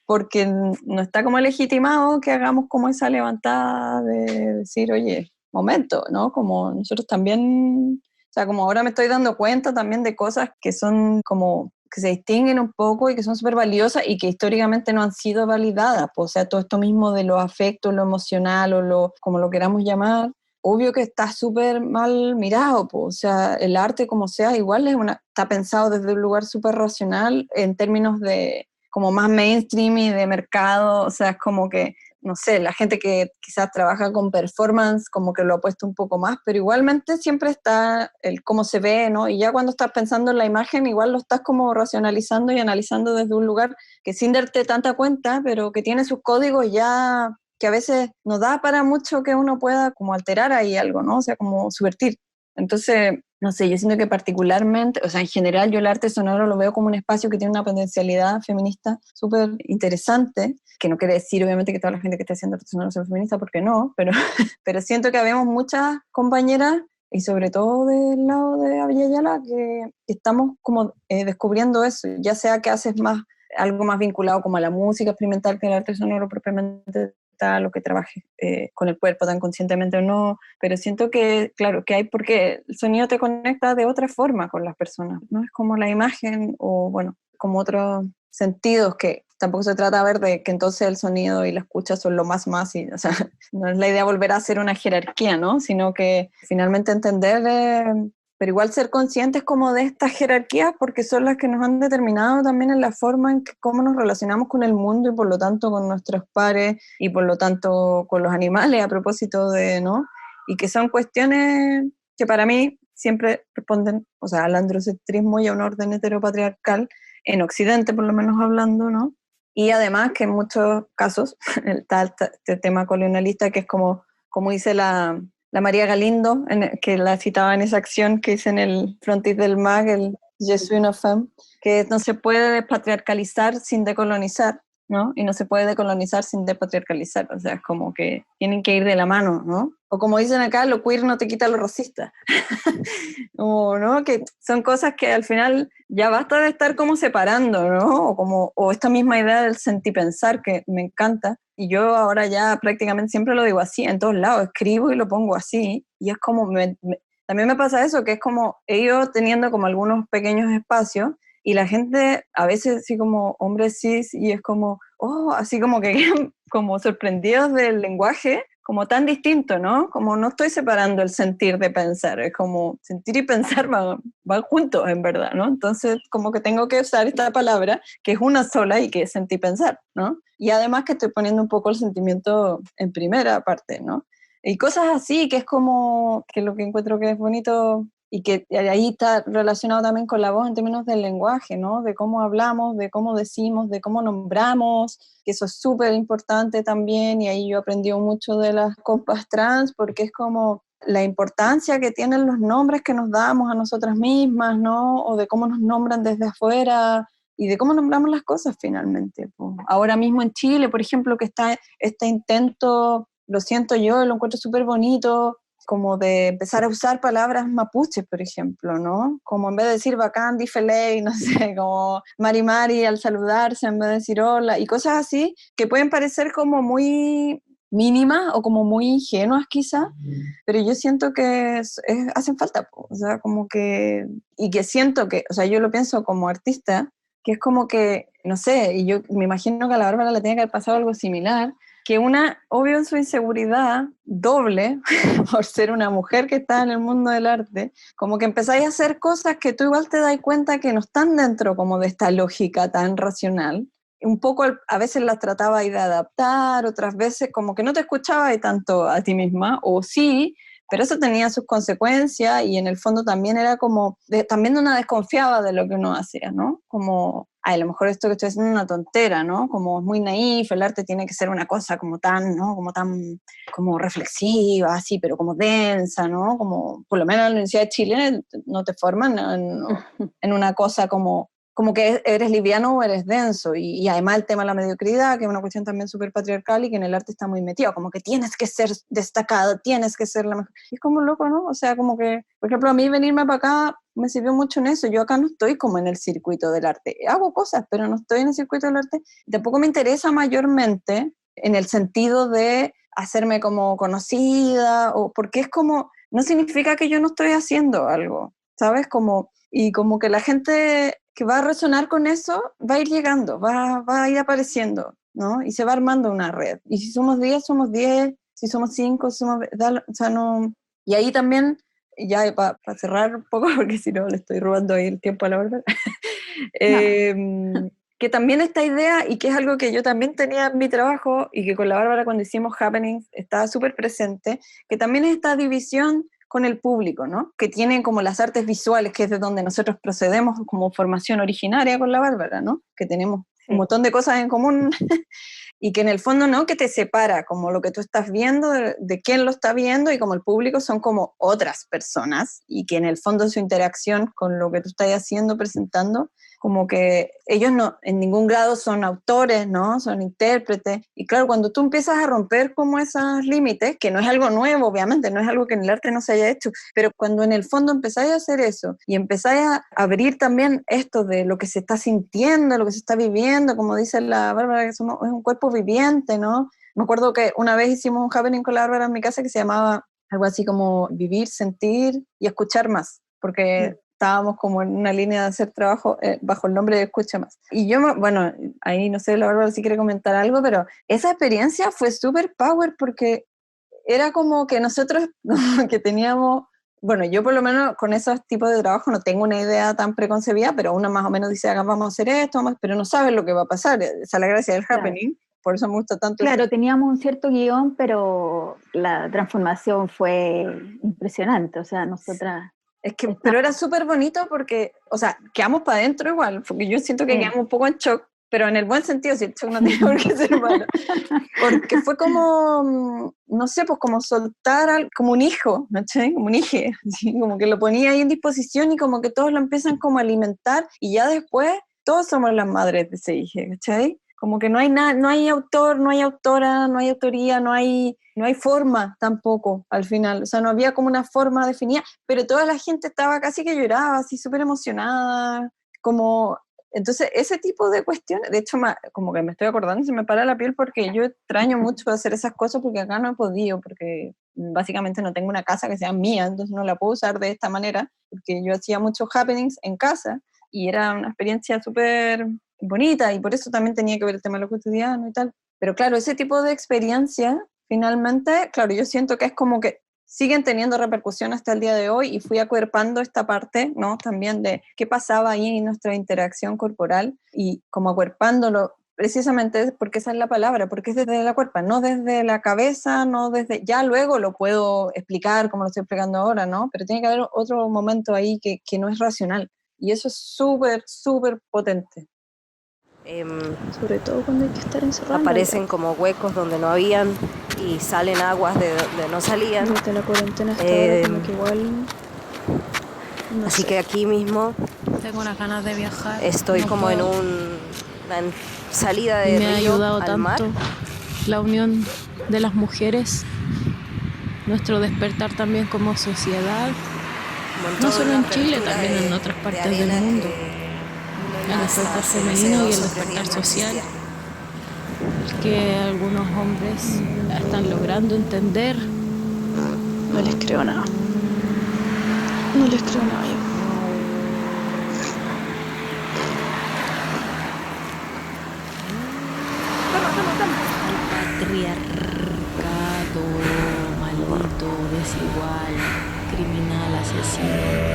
porque no está como legitimado que hagamos como esa levantada de decir, oye, momento, ¿no? Como nosotros también, o sea, como ahora me estoy dando cuenta también de cosas que son como que se distinguen un poco y que son súper valiosas y que históricamente no han sido validadas, pues, o sea, todo esto mismo de los afectos, lo emocional o como lo queramos llamar, obvio que está súper mal mirado, pues, o sea, el arte como sea, igual está pensado desde un lugar súper racional en términos de como más mainstream y de mercado, o sea, es como que, no sé, la gente que quizás trabaja con performance como que lo ha puesto un poco más, pero igualmente siempre está el cómo se ve, ¿no? Y ya cuando estás pensando en la imagen, igual lo estás como racionalizando y analizando desde un lugar que sin darte tanta cuenta, pero que tiene sus códigos ya que a veces no da para mucho que uno pueda como alterar ahí algo, ¿no? O sea, como subvertir. Entonces, no sé, yo siento que particularmente, o sea, en general yo el arte sonoro lo veo como un espacio que tiene una potencialidad feminista súper interesante, que no quiere decir obviamente que toda la gente que esté haciendo arte sonoro sea feminista, porque no, pero siento que habemos muchas compañeras, y sobre todo del lado de Abya Yala, que estamos como descubriendo eso, ya sea que haces más, algo más vinculado como a la música experimental que el arte sonoro propiamente tal, o que trabajes con el cuerpo tan conscientemente o no, pero siento que, claro, que hay, porque el sonido te conecta de otra forma con las personas, ¿no? Es como la imagen o, bueno, como otros sentidos que tampoco se trata de ver de que entonces el sonido y la escucha son lo más, y, o sea, no es la idea volver a hacer una jerarquía, ¿no? Sino que finalmente entender, pero igual ser conscientes como de estas jerarquías, porque son las que nos han determinado también en la forma en que cómo nos relacionamos con el mundo y por lo tanto con nuestros pares y por lo tanto con los animales, a propósito de, ¿no? Y que son cuestiones que para mí siempre responden, o sea, al androcentrismo y a un orden heteropatriarcal, en Occidente por lo menos hablando, ¿no? Y además que en muchos casos está este tema colonialista que es como dice la María Galindo, que la citaba en esa acción que hice en el frontis del MAG, el Je suis une femme, que no se puede despatriarcalizar sin decolonizar, ¿no? Y no se puede decolonizar sin despatriarcalizar, o sea, es como que tienen que ir de la mano, ¿no? O como dicen acá, lo queer no te quita lo racista. O, ¿no? Que son cosas que al final ya basta de estar como separando, ¿no? O esta misma idea del sentipensar que me encanta, y yo ahora ya prácticamente siempre lo digo así, en todos lados, escribo y lo pongo así, y es como, también me pasa eso, que es como, he ido teniendo como algunos pequeños espacios, y la gente a veces así como hombres cis, y es como, oh, así como que como sorprendidos del lenguaje, como tan distinto, ¿no? Como no estoy separando el sentir de pensar, es como sentir y pensar van juntos, en verdad, ¿no? Entonces, como que tengo que usar esta palabra, que es una sola y que es sentir y pensar, ¿no? Y además que estoy poniendo un poco el sentimiento en primera parte, ¿no? Y cosas así, que es como, que lo que encuentro que es bonito, y que ahí está relacionado también con la voz en términos del lenguaje, ¿no? De cómo hablamos, de cómo decimos, de cómo nombramos, que eso es súper importante también, y ahí yo aprendí mucho de las compas trans, porque es como la importancia que tienen los nombres que nos damos a nosotras mismas, ¿no? O de cómo nos nombran desde afuera, y de cómo nombramos las cosas finalmente. Ahora mismo en Chile, por ejemplo, que está este intento, lo siento yo, lo encuentro súper bonito, como de empezar a usar palabras mapuches, por ejemplo, ¿no? Como en vez de decir bacán, difeley, no sé, como mari mari al saludarse, en vez de decir hola, y cosas así que pueden parecer como muy mínimas o como muy ingenuas quizás, pero yo siento que hacen falta, o sea, como que, y que siento que, o sea, yo lo pienso como artista, que es como que, no sé, y yo me imagino que a la Bárbara le tiene que haber pasado algo similar, que obvio en su inseguridad doble, por ser una mujer que está en el mundo del arte, como que empezáis a hacer cosas que tú igual te das cuenta que no están dentro como de esta lógica tan racional. Un poco a veces las tratabas de adaptar, otras veces como que no te escuchabas tanto a ti misma, o sí, pero eso tenía sus consecuencias, y en el fondo también era como, también una desconfiaba de lo que uno hacía, ¿no? Como, a lo mejor esto que estoy haciendo es una tontera, ¿no? Como es muy naif, el arte tiene que ser una cosa como tan, ¿no? Como tan, como reflexiva, así, pero como densa, ¿no? Como, por lo menos en la Universidad de Chile no te forman en una cosa como que eres liviano o eres denso, y además el tema de la mediocridad, que es una cuestión también súper patriarcal y que en el arte está muy metido, como que tienes que ser destacado, tienes que ser la mejor, y es como loco, ¿no? O sea, como que, por ejemplo, a mí venirme para acá me sirvió mucho en eso. Yo acá no estoy como en el circuito del arte, hago cosas, pero no estoy en el circuito del arte, tampoco me interesa mayormente en el sentido de hacerme como conocida, o porque es como, no significa que yo no estoy haciendo algo, ¿sabes? Y como que la gente que va a resonar con eso va a ir llegando, va a ir apareciendo, ¿no? Y se va armando una red. Y si somos 10, somos 10, si somos 5, o sea, no. Y ahí también, ya para cerrar un poco, porque si no le estoy robando ahí el tiempo a la Bárbara, que también esta idea, y que es algo que yo también tenía en mi trabajo, y que con la Bárbara cuando hicimos Happenings estaba súper presente, que también es esta división con el público, ¿no? Que tienen como las artes visuales, que es de donde nosotros procedemos como formación originaria con la Bárbara, ¿no? Que tenemos un montón de cosas en común, y que en el fondo no, que te separa, como lo que tú estás viendo, de quién lo está viendo, y como el público son como otras personas, y que en el fondo su interacción con lo que tú estás haciendo, presentando, como que ellos no, en ningún grado son autores, ¿no? Son intérpretes. Y claro, cuando tú empiezas a romper como esos límites, que no es algo nuevo, obviamente, no es algo que en el arte no se haya hecho, pero cuando en el fondo empezáis a hacer eso y empezáis a abrir también esto de lo que se está sintiendo, lo que se está viviendo, como dice la Bárbara, que es un cuerpo viviente, ¿no? Me acuerdo que una vez hicimos un happening con la Bárbara en mi casa que se llamaba algo así como vivir, sentir y escuchar más, porque estábamos como en una línea de hacer trabajo bajo el nombre de Escucha Más. Y yo, bueno, ahí no sé, la Bárbara si quiere comentar algo, pero esa experiencia fue súper power porque era como que nosotros como que teníamos, bueno, yo por lo menos con esos tipos de trabajo no tengo una idea tan preconcebida, pero uno más o menos dice, vamos a hacer esto, pero no sabes lo que va a pasar. Esa es la gracia del happening. Por eso me gusta tanto. Claro, teníamos un cierto guión, pero la transformación fue impresionante. O sea, nosotras... Es que, pero era súper bonito porque, o sea, quedamos para adentro igual, porque yo siento que quedamos un poco en shock, pero en el buen sentido, si el shock no tiene por qué ser malo. Porque fue como, no sé, pues como soltar, como un hijo, ¿no? Como un hijo, ¿sí? Como que lo ponía ahí en disposición y como que todos lo empiezan como a alimentar y ya después todos somos las madres de ese hijo, ¿cachai? Como que no hay nada, no hay autor, no hay autora, no hay autoría, no hay forma tampoco al final, o sea, no había como una forma definida, pero toda la gente estaba casi que lloraba, así súper emocionada, como, entonces ese tipo de cuestiones, de hecho como que me estoy acordando y se me para la piel porque yo extraño mucho hacer esas cosas porque acá no he podido, porque básicamente no tengo una casa que sea mía, entonces no la puedo usar de esta manera, porque yo hacía muchos happenings en casa y era una experiencia súper bonita y por eso también tenía que ver el tema de lo cotidiano y tal, pero claro, ese tipo de experiencia finalmente, claro, yo siento que es como que siguen teniendo repercusión hasta el día de hoy y fui acuerpando esta parte, ¿no? También de qué pasaba ahí en nuestra interacción corporal y como acuerpándolo precisamente porque esa es la palabra, porque es desde la cuerpa, no desde la cabeza, no desde, ya luego lo puedo explicar como lo estoy explicando ahora, ¿no? Pero tiene que haber otro momento ahí que no es racional y eso es súper, súper potente. Sobre todo cuando hay que estar encerrado. Aparecen como huecos donde no habían y salen aguas de donde no salían. Desde la cuarentena hasta ahora como que igual... No así sé. que aquí mismo tengo unas ganas de viajar. estoy no como puedo. en una salida de me ha río ayudado al tanto mar. la unión de las mujeres, nuestro despertar también como sociedad, no solo en Chile, también en otras partes del mundo. El despertar femenino y el despertar social que algunos hombres están logrando entender. No les creo nada. No les creo nada yo. Patriarcado, maldito, desigual, criminal, asesino.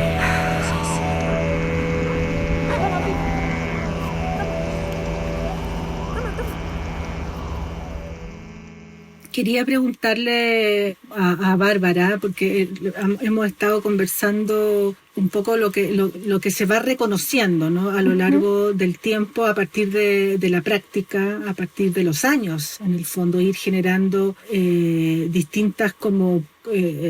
Quería preguntarle a Bárbara, porque hemos estado conversando un poco lo que se va reconociendo, ¿no? A lo largo del tiempo, a partir de la práctica, a partir de los años, en el fondo, ir generando distintas como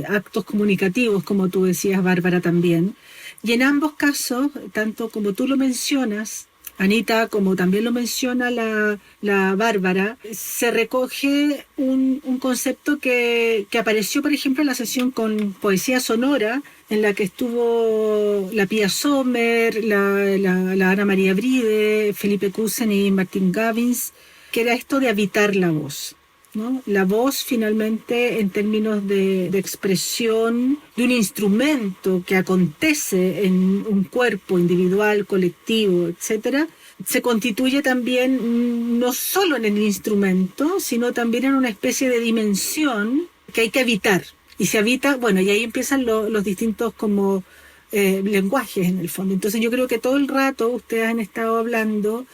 actos comunicativos, como tú decías, Bárbara, también. Y en ambos casos, tanto como tú lo mencionas, Anita, como también lo menciona la Bárbara, se recoge un concepto que apareció, por ejemplo, en la sesión con Poesía Sonora, en la que estuvo la Pía Sommer, la Ana María Bride, Felipe Kusen y Martín Gavins, que era esto de habitar la voz, ¿no? La voz, finalmente, en términos de expresión de un instrumento que acontece en un cuerpo individual, colectivo, etcétera, se constituye también no solo en el instrumento, sino también en una especie de dimensión que hay que habitar. Y se habita, bueno, y ahí empiezan los distintos como lenguajes en el fondo. Entonces yo creo que todo el rato ustedes han estado hablando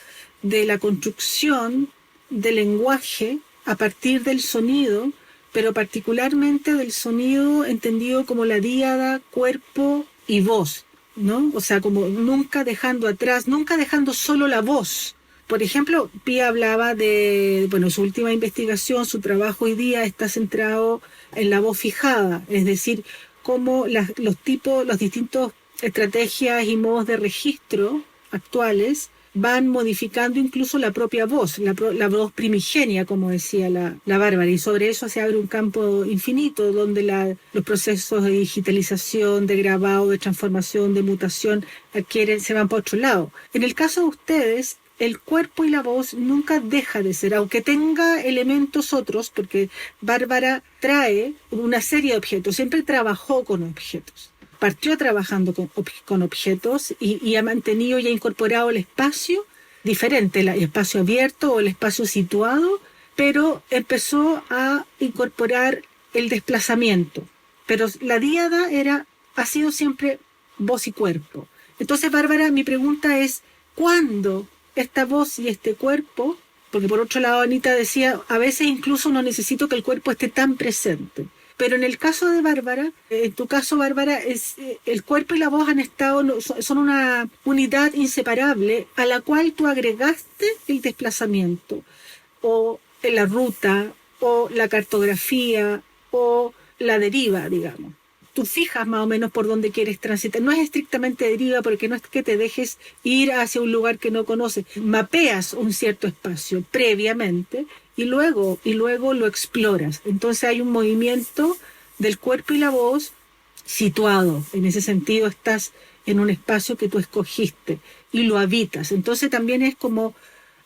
de la construcción del lenguaje a partir del sonido, pero particularmente del sonido entendido como la díada, cuerpo y voz, ¿no? O sea, como nunca dejando atrás, nunca dejando solo la voz, Por ejemplo, Pía hablaba de, bueno, su última investigación, su trabajo hoy día está centrado en la voz fijada, es decir, cómo los distintos estrategias y modos de registro actuales van modificando incluso la propia voz, la voz primigenia, como decía la Bárbara, y sobre eso se abre un campo infinito, donde los procesos de digitalización, de grabado, de transformación, de mutación, se van para otro lado. En el caso de ustedes, el cuerpo y la voz nunca deja de ser, aunque tenga elementos otros, porque Bárbara trae una serie de objetos, siempre trabajó con objetos. Partió trabajando con objetos y ha mantenido y ha incorporado el espacio diferente, el espacio abierto o el espacio situado, pero empezó a incorporar el desplazamiento. Pero la díada ha sido siempre voz y cuerpo. Entonces, Bárbara, mi pregunta es, ¿cuándo esta voz y este cuerpo? Porque por otro lado, Anita decía, a veces incluso no necesito que el cuerpo esté tan presente. Pero en el caso de Bárbara, en tu caso, Bárbara, el cuerpo y la voz son una unidad inseparable a la cual tú agregaste el desplazamiento, o la ruta, o la cartografía, o la deriva, digamos. Tú fijas más o menos por dónde quieres transitar. No es estrictamente deriva, porque no es que te dejes ir hacia un lugar que no conoces. Mapeas un cierto espacio previamente y luego lo exploras. Entonces hay un movimiento del cuerpo y la voz situado. En ese sentido estás en un espacio que tú escogiste y lo habitas. Entonces también es como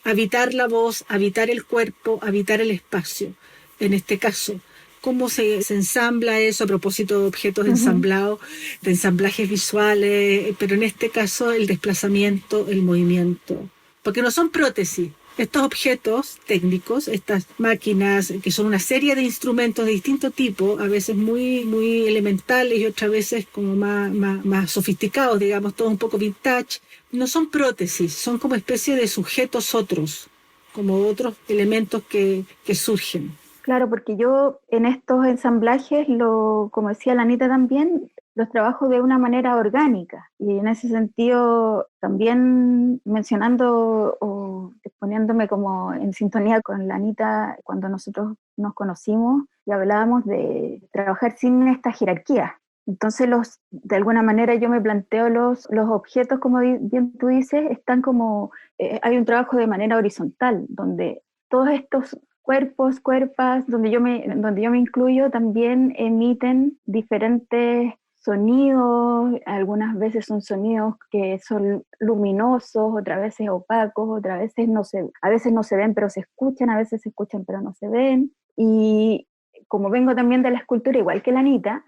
habitar la voz, habitar el cuerpo, habitar el espacio. En este caso, ¿cómo se ensambla eso a propósito de objetos ensamblados, de ensamblajes visuales? Pero en este caso el desplazamiento, el movimiento. Porque no son prótesis. Estos objetos técnicos, estas máquinas, que son una serie de instrumentos de distinto tipo, a veces muy, muy elementales y otras veces como más sofisticados, digamos, todo un poco vintage, no son prótesis, son como especie de sujetos otros, como otros elementos que surgen. Claro, porque yo en estos ensamblajes, como decía la Anita también, los trabajo de una manera orgánica. Y en ese sentido, también mencionando o poniéndome como en sintonía con la Anita, cuando nosotros nos conocimos y hablábamos de trabajar sin esta jerarquía. Entonces, de alguna manera yo me planteo los objetos, como bien tú dices, están como, hay un trabajo de manera horizontal, donde todos estos cuerpos, cuerpas, donde yo me incluyo, también emiten diferentes sonidos. Algunas veces son sonidos que son luminosos, otras veces opacos, otras veces a veces no se ven pero se escuchan, a veces se escuchan pero no se ven. Y como vengo también de la escultura, igual que la Anita,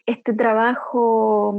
este trabajo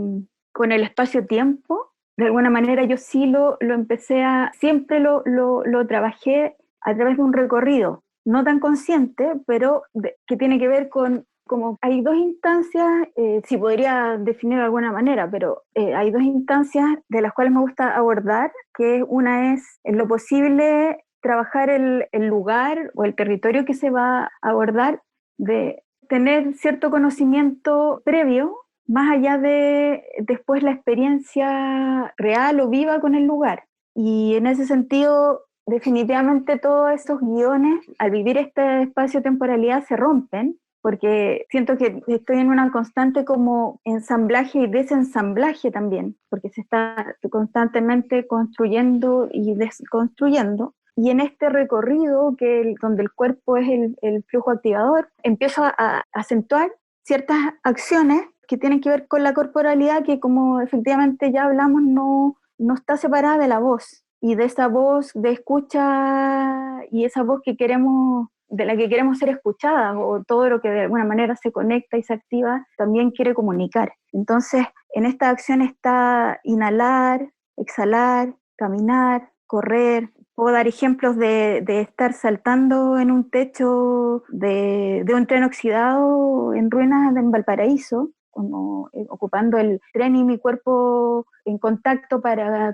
con el espacio-tiempo, de alguna manera yo sí lo empecé siempre lo trabajé a través de un recorrido, no tan consciente, pero que tiene que ver con, como hay dos instancias, si podría definirlo de alguna manera, pero hay dos instancias de las cuales me gusta abordar, que una es, en lo posible, trabajar el lugar o el territorio que se va a abordar, de tener cierto conocimiento previo, más allá de después la experiencia real o viva con el lugar. Y en ese sentido, definitivamente todos esos guiones, al vivir este espacio-temporalidad, se rompen, porque siento que estoy en una constante como ensamblaje y desensamblaje también, porque se está constantemente construyendo y desconstruyendo. Y en este recorrido, donde el cuerpo es el flujo activador, empiezo a acentuar ciertas acciones que tienen que ver con la corporalidad, que como efectivamente ya hablamos, no está separada de la voz, y de esa voz de escucha, y esa voz de la que queremos ser escuchadas, o todo lo que de alguna manera se conecta y se activa, también quiere comunicar. Entonces, en esta acción está inhalar, exhalar, caminar, correr. Puedo dar ejemplos de estar saltando en un techo de un tren oxidado en ruinas en Valparaíso, como ocupando el tren y mi cuerpo en contacto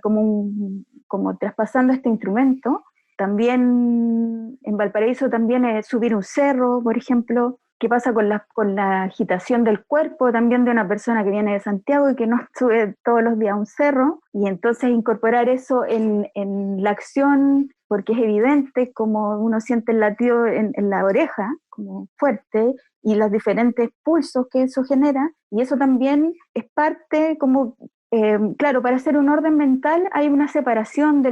como traspasando este instrumento. También en Valparaíso también subir un cerro, por ejemplo, qué pasa con la agitación del cuerpo también de una persona que viene de Santiago y que no sube todos los días a un cerro, y entonces incorporar eso en la acción, porque es evidente como uno siente el latido en la oreja, como fuerte, y los diferentes pulsos que eso genera, y eso también es parte como... claro, para hacer un orden mental hay una separación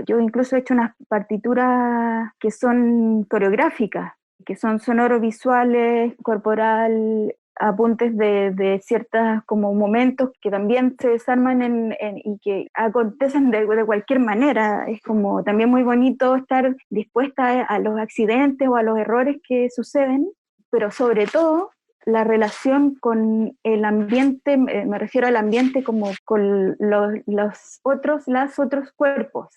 yo incluso he hecho unas partituras que son coreográficas, que son sonorovisuales, corporal, apuntes de ciertas como momentos que también se desarman y que acontecen de cualquier manera. Es como también muy bonito estar dispuesta a los accidentes o a los errores que suceden, pero sobre todo la relación con el ambiente, me refiero al ambiente como con las otros cuerpos,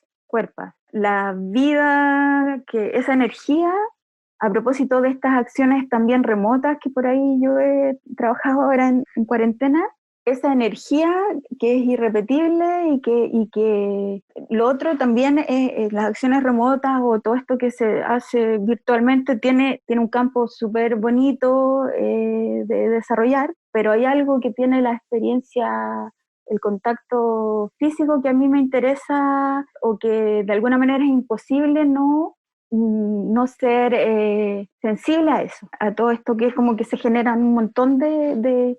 la vida, que esa energía, a propósito de estas acciones también remotas que por ahí yo he trabajado ahora en cuarentena, esa energía que es irrepetible y que lo otro también es las acciones remotas o todo esto que se hace virtualmente tiene un campo súper bonito de desarrollar, pero hay algo que tiene la experiencia, el contacto físico, que a mí me interesa o que de alguna manera es imposible no ser sensible a eso, a todo esto que es como que se generan un montón de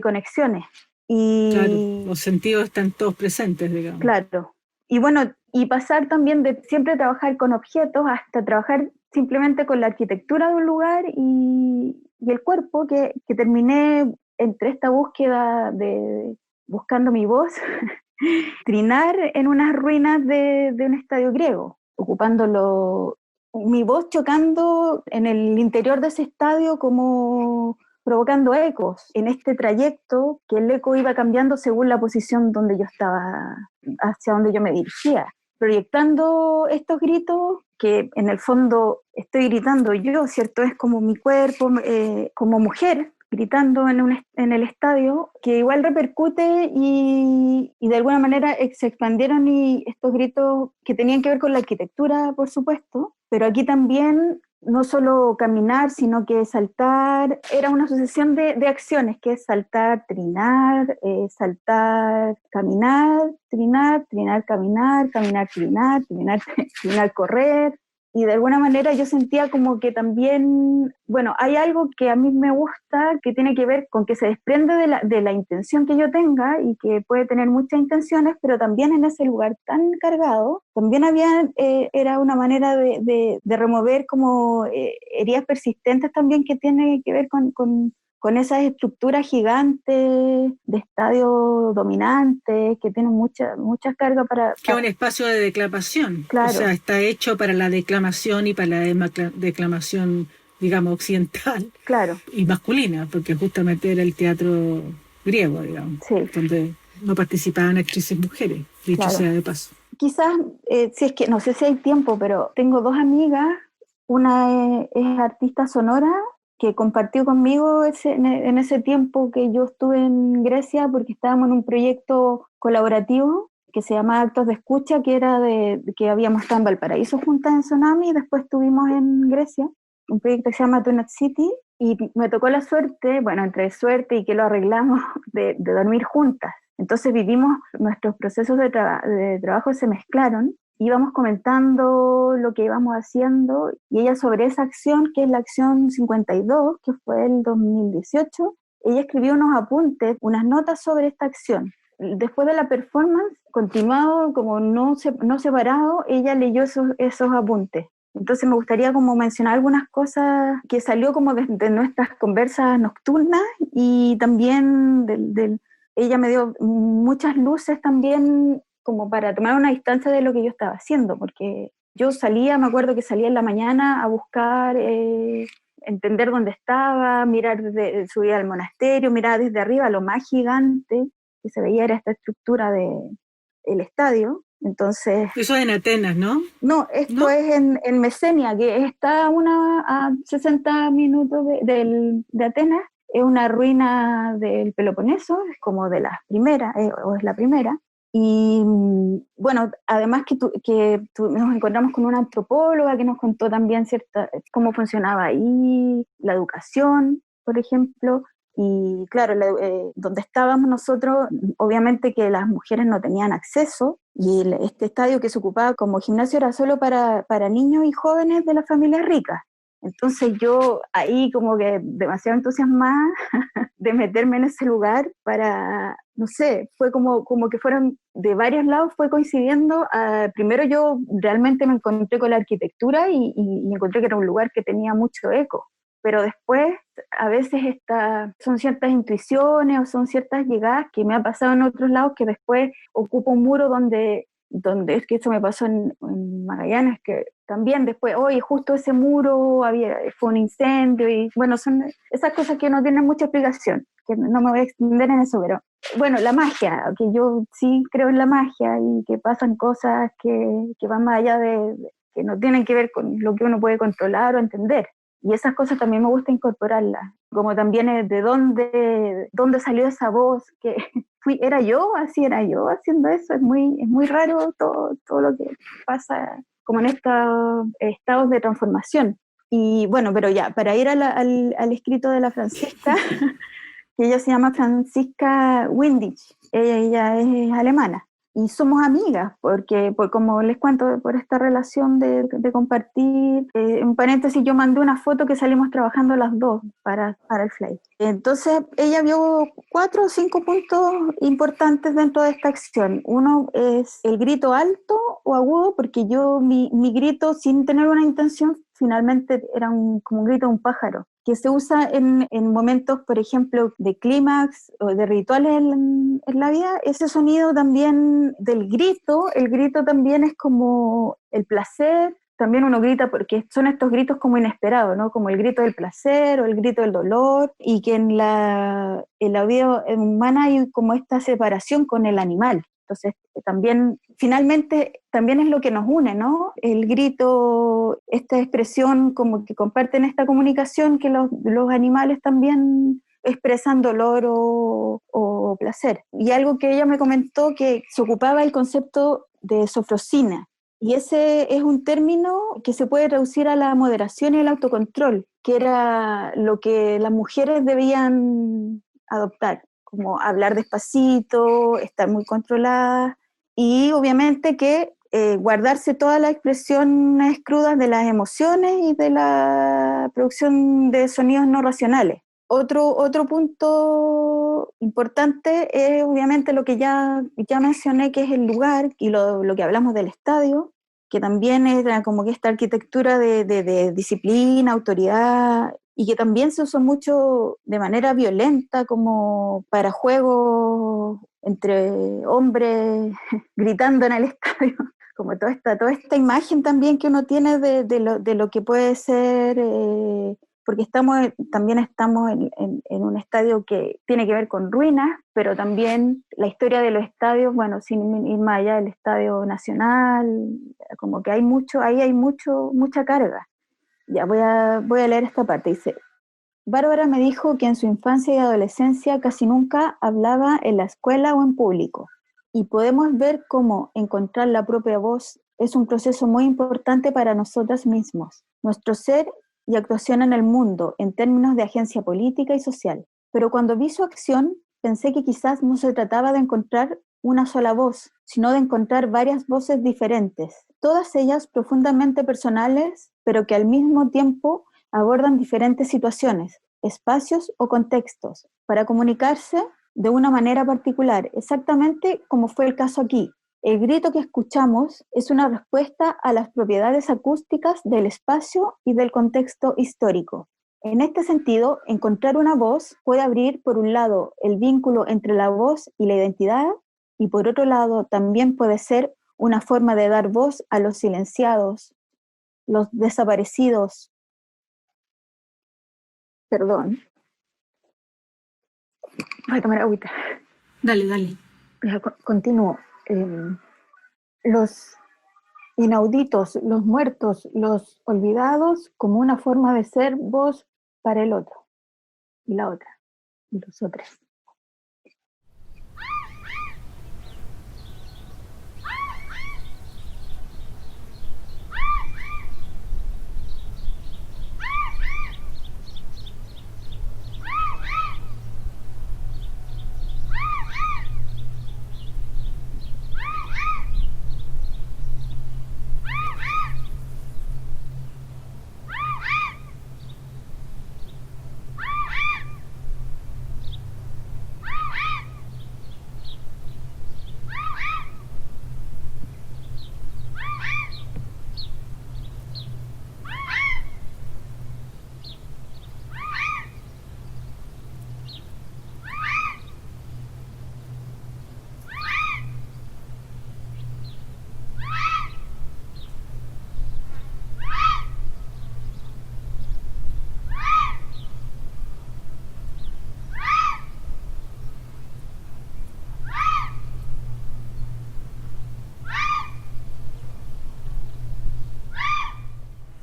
conexiones. Claro, los sentidos están todos presentes, digamos. Claro. Y bueno, y pasar también de siempre trabajar con objetos hasta trabajar simplemente con la arquitectura de un lugar y el cuerpo, que terminé entre esta búsqueda de buscando mi voz, trinar en unas ruinas de un estadio griego, mi voz chocando en el interior de ese estadio, como provocando ecos en este trayecto, que el eco iba cambiando según la posición donde yo estaba, hacia donde yo me dirigía, proyectando estos gritos que en el fondo estoy gritando yo, ¿cierto? Es como mi cuerpo, como mujer, gritando en el estadio, que igual repercute y de alguna manera se expandieron y estos gritos que tenían que ver con la arquitectura, por supuesto, pero aquí también no solo caminar, sino que saltar, era una sucesión de acciones, que es saltar, trinar, saltar, caminar, trinar, trinar, caminar, caminar, trinar, trinar, trinar, correr. Y de alguna manera yo sentía como que también, bueno, hay algo que a mí me gusta que tiene que ver con que se desprende de la intención que yo tenga y que puede tener muchas intenciones, pero también en ese lugar tan cargado, también era una manera de remover como heridas persistentes también que tiene que ver con esas estructuras gigantes de estadios dominantes que tienen mucha carga para... Que es un espacio de declamación. Claro. O sea, está hecho para la declamación y para la declamación, digamos, occidental. Claro. Y masculina, porque justamente era el teatro griego, digamos, sí, donde no participaban actrices mujeres, dicho claro. sea de paso. Quizás, si es que, no sé si hay tiempo, pero tengo dos amigas, una es artista sonora, que compartió conmigo en ese tiempo que yo estuve en Grecia, porque estábamos en un proyecto colaborativo que se llama Actos de Escucha, que era que habíamos estado en Valparaíso juntas en Tsunami, y después estuvimos en Grecia, un proyecto que se llama Tunat City, y me tocó la suerte, bueno, entre suerte y que lo arreglamos, de dormir juntas. Entonces vivimos, nuestros procesos de trabajo se mezclaron, íbamos comentando lo que íbamos haciendo, y ella sobre esa acción, que es la acción 52, que fue el 2018, ella escribió unos apuntes, unas notas sobre esta acción. Después de la performance, continuado, como no separado, ella leyó esos apuntes. Entonces me gustaría como mencionar algunas cosas que salió como de nuestras conversas nocturnas, y también ella me dio muchas luces también como para tomar una distancia de lo que yo estaba haciendo, porque yo me acuerdo que salía en la mañana a buscar, entender dónde estaba, subir al monasterio, mirar desde arriba lo más gigante que se veía era esta estructura del estadio. Entonces, eso es en Atenas, ¿no? No, esto es en Mesenia, que está a 60 minutos de Atenas. Es una ruina del Peloponeso, es como de las primeras, o es la primera. Y bueno, además nos encontramos con una antropóloga que nos contó también cómo funcionaba ahí la educación, por ejemplo. Y claro, donde estábamos nosotros, obviamente que las mujeres no tenían acceso, y este estadio que se ocupaba como gimnasio era solo para niños y jóvenes de las familias ricas. Entonces yo ahí como que demasiado entusiasmada de meterme en ese lugar para, no sé, fue como que fueron de varios lados, fue coincidiendo. Primero yo realmente me encontré con la arquitectura y encontré que era un lugar que tenía mucho eco, pero después a veces son ciertas intuiciones o son ciertas llegadas que me ha pasado en otros lados, que después ocupo un muro donde es que eso me pasó en Magallanes, que también después, oye, justo ese muro fue un incendio, y bueno, son esas cosas que no tienen mucha explicación, que no me voy a extender en eso, pero bueno, la magia, que yo sí creo en la magia y que pasan cosas que van más allá que no tienen que ver con lo que uno puede controlar o entender. Y esas cosas también me gusta incorporarlas, como también de dónde salió esa voz, que era yo haciendo eso. Es muy raro todo lo que pasa como en estos estados de transformación. Y bueno, pero ya, para ir al escrito de la Francisca, que ella se llama Francisca Windich, ella es alemana. Y somos amigas, porque como les cuento, por esta relación de compartir, en paréntesis yo mandé una foto que salimos trabajando las dos para el Fly. Entonces ella vio 4 o 5 puntos importantes dentro de esta acción. Uno es el grito alto o agudo, porque mi grito, sin tener una intención, finalmente era como un grito de un pájaro, que se usa en momentos, por ejemplo, de clímax o de rituales en la vida. Ese sonido también del grito, el grito también es como el placer, también uno grita porque son estos gritos como inesperados, ¿no? Como el grito del placer o el grito del dolor, y que en la vida humana hay como esta separación con el animal. Entonces, también, finalmente, también es lo que nos une, ¿no? El grito, esta expresión como que comparten esta comunicación, que los animales también expresan dolor o placer. Y algo que ella me comentó, que se ocupaba el concepto de sofrosina, y ese es un término que se puede reducir a la moderación y el autocontrol, que era lo que las mujeres debían adoptar, como hablar despacito, estar muy controladas, y obviamente que guardarse todas las expresiones crudas de las emociones y de la producción de sonidos no racionales. Otro punto importante es obviamente lo que ya mencioné, que es el lugar, y lo que hablamos del estadio, que también era como que esta arquitectura de disciplina, autoridad, y que también se usó mucho de manera violenta, como para juegos entre hombres gritando en el estadio, como toda esta imagen también que uno tiene de lo que puede ser, porque también estamos en un estadio que tiene que ver con ruinas, pero también la historia de los estadios, bueno, sin ir más allá del Estadio Nacional, como que ahí hay mucha carga. Ya, voy a leer esta parte. Dice: Bárbara me dijo que en su infancia y adolescencia casi nunca hablaba en la escuela o en público, y podemos ver cómo encontrar la propia voz es un proceso muy importante para nosotras mismos, nuestro ser y actuación en el mundo en términos de agencia política y social. Pero cuando vi su acción, pensé que quizás no se trataba de encontrar una sola voz, sino de encontrar varias voces diferentes, todas ellas profundamente personales, pero que al mismo tiempo abordan diferentes situaciones, espacios o contextos, para comunicarse de una manera particular, exactamente como fue el caso aquí. El grito que escuchamos es una respuesta a las propiedades acústicas del espacio y del contexto histórico. En este sentido, encontrar una voz puede abrir, por un lado, el vínculo entre la voz y la identidad, y por otro lado, también puede ser una forma de dar voz a los silenciados, los desaparecidos. Perdón. Voy a tomar agüita. Dale. Continúo. Los inauditos, los muertos, los olvidados, como una forma de ser voz para el otro, y la otra, y los otros.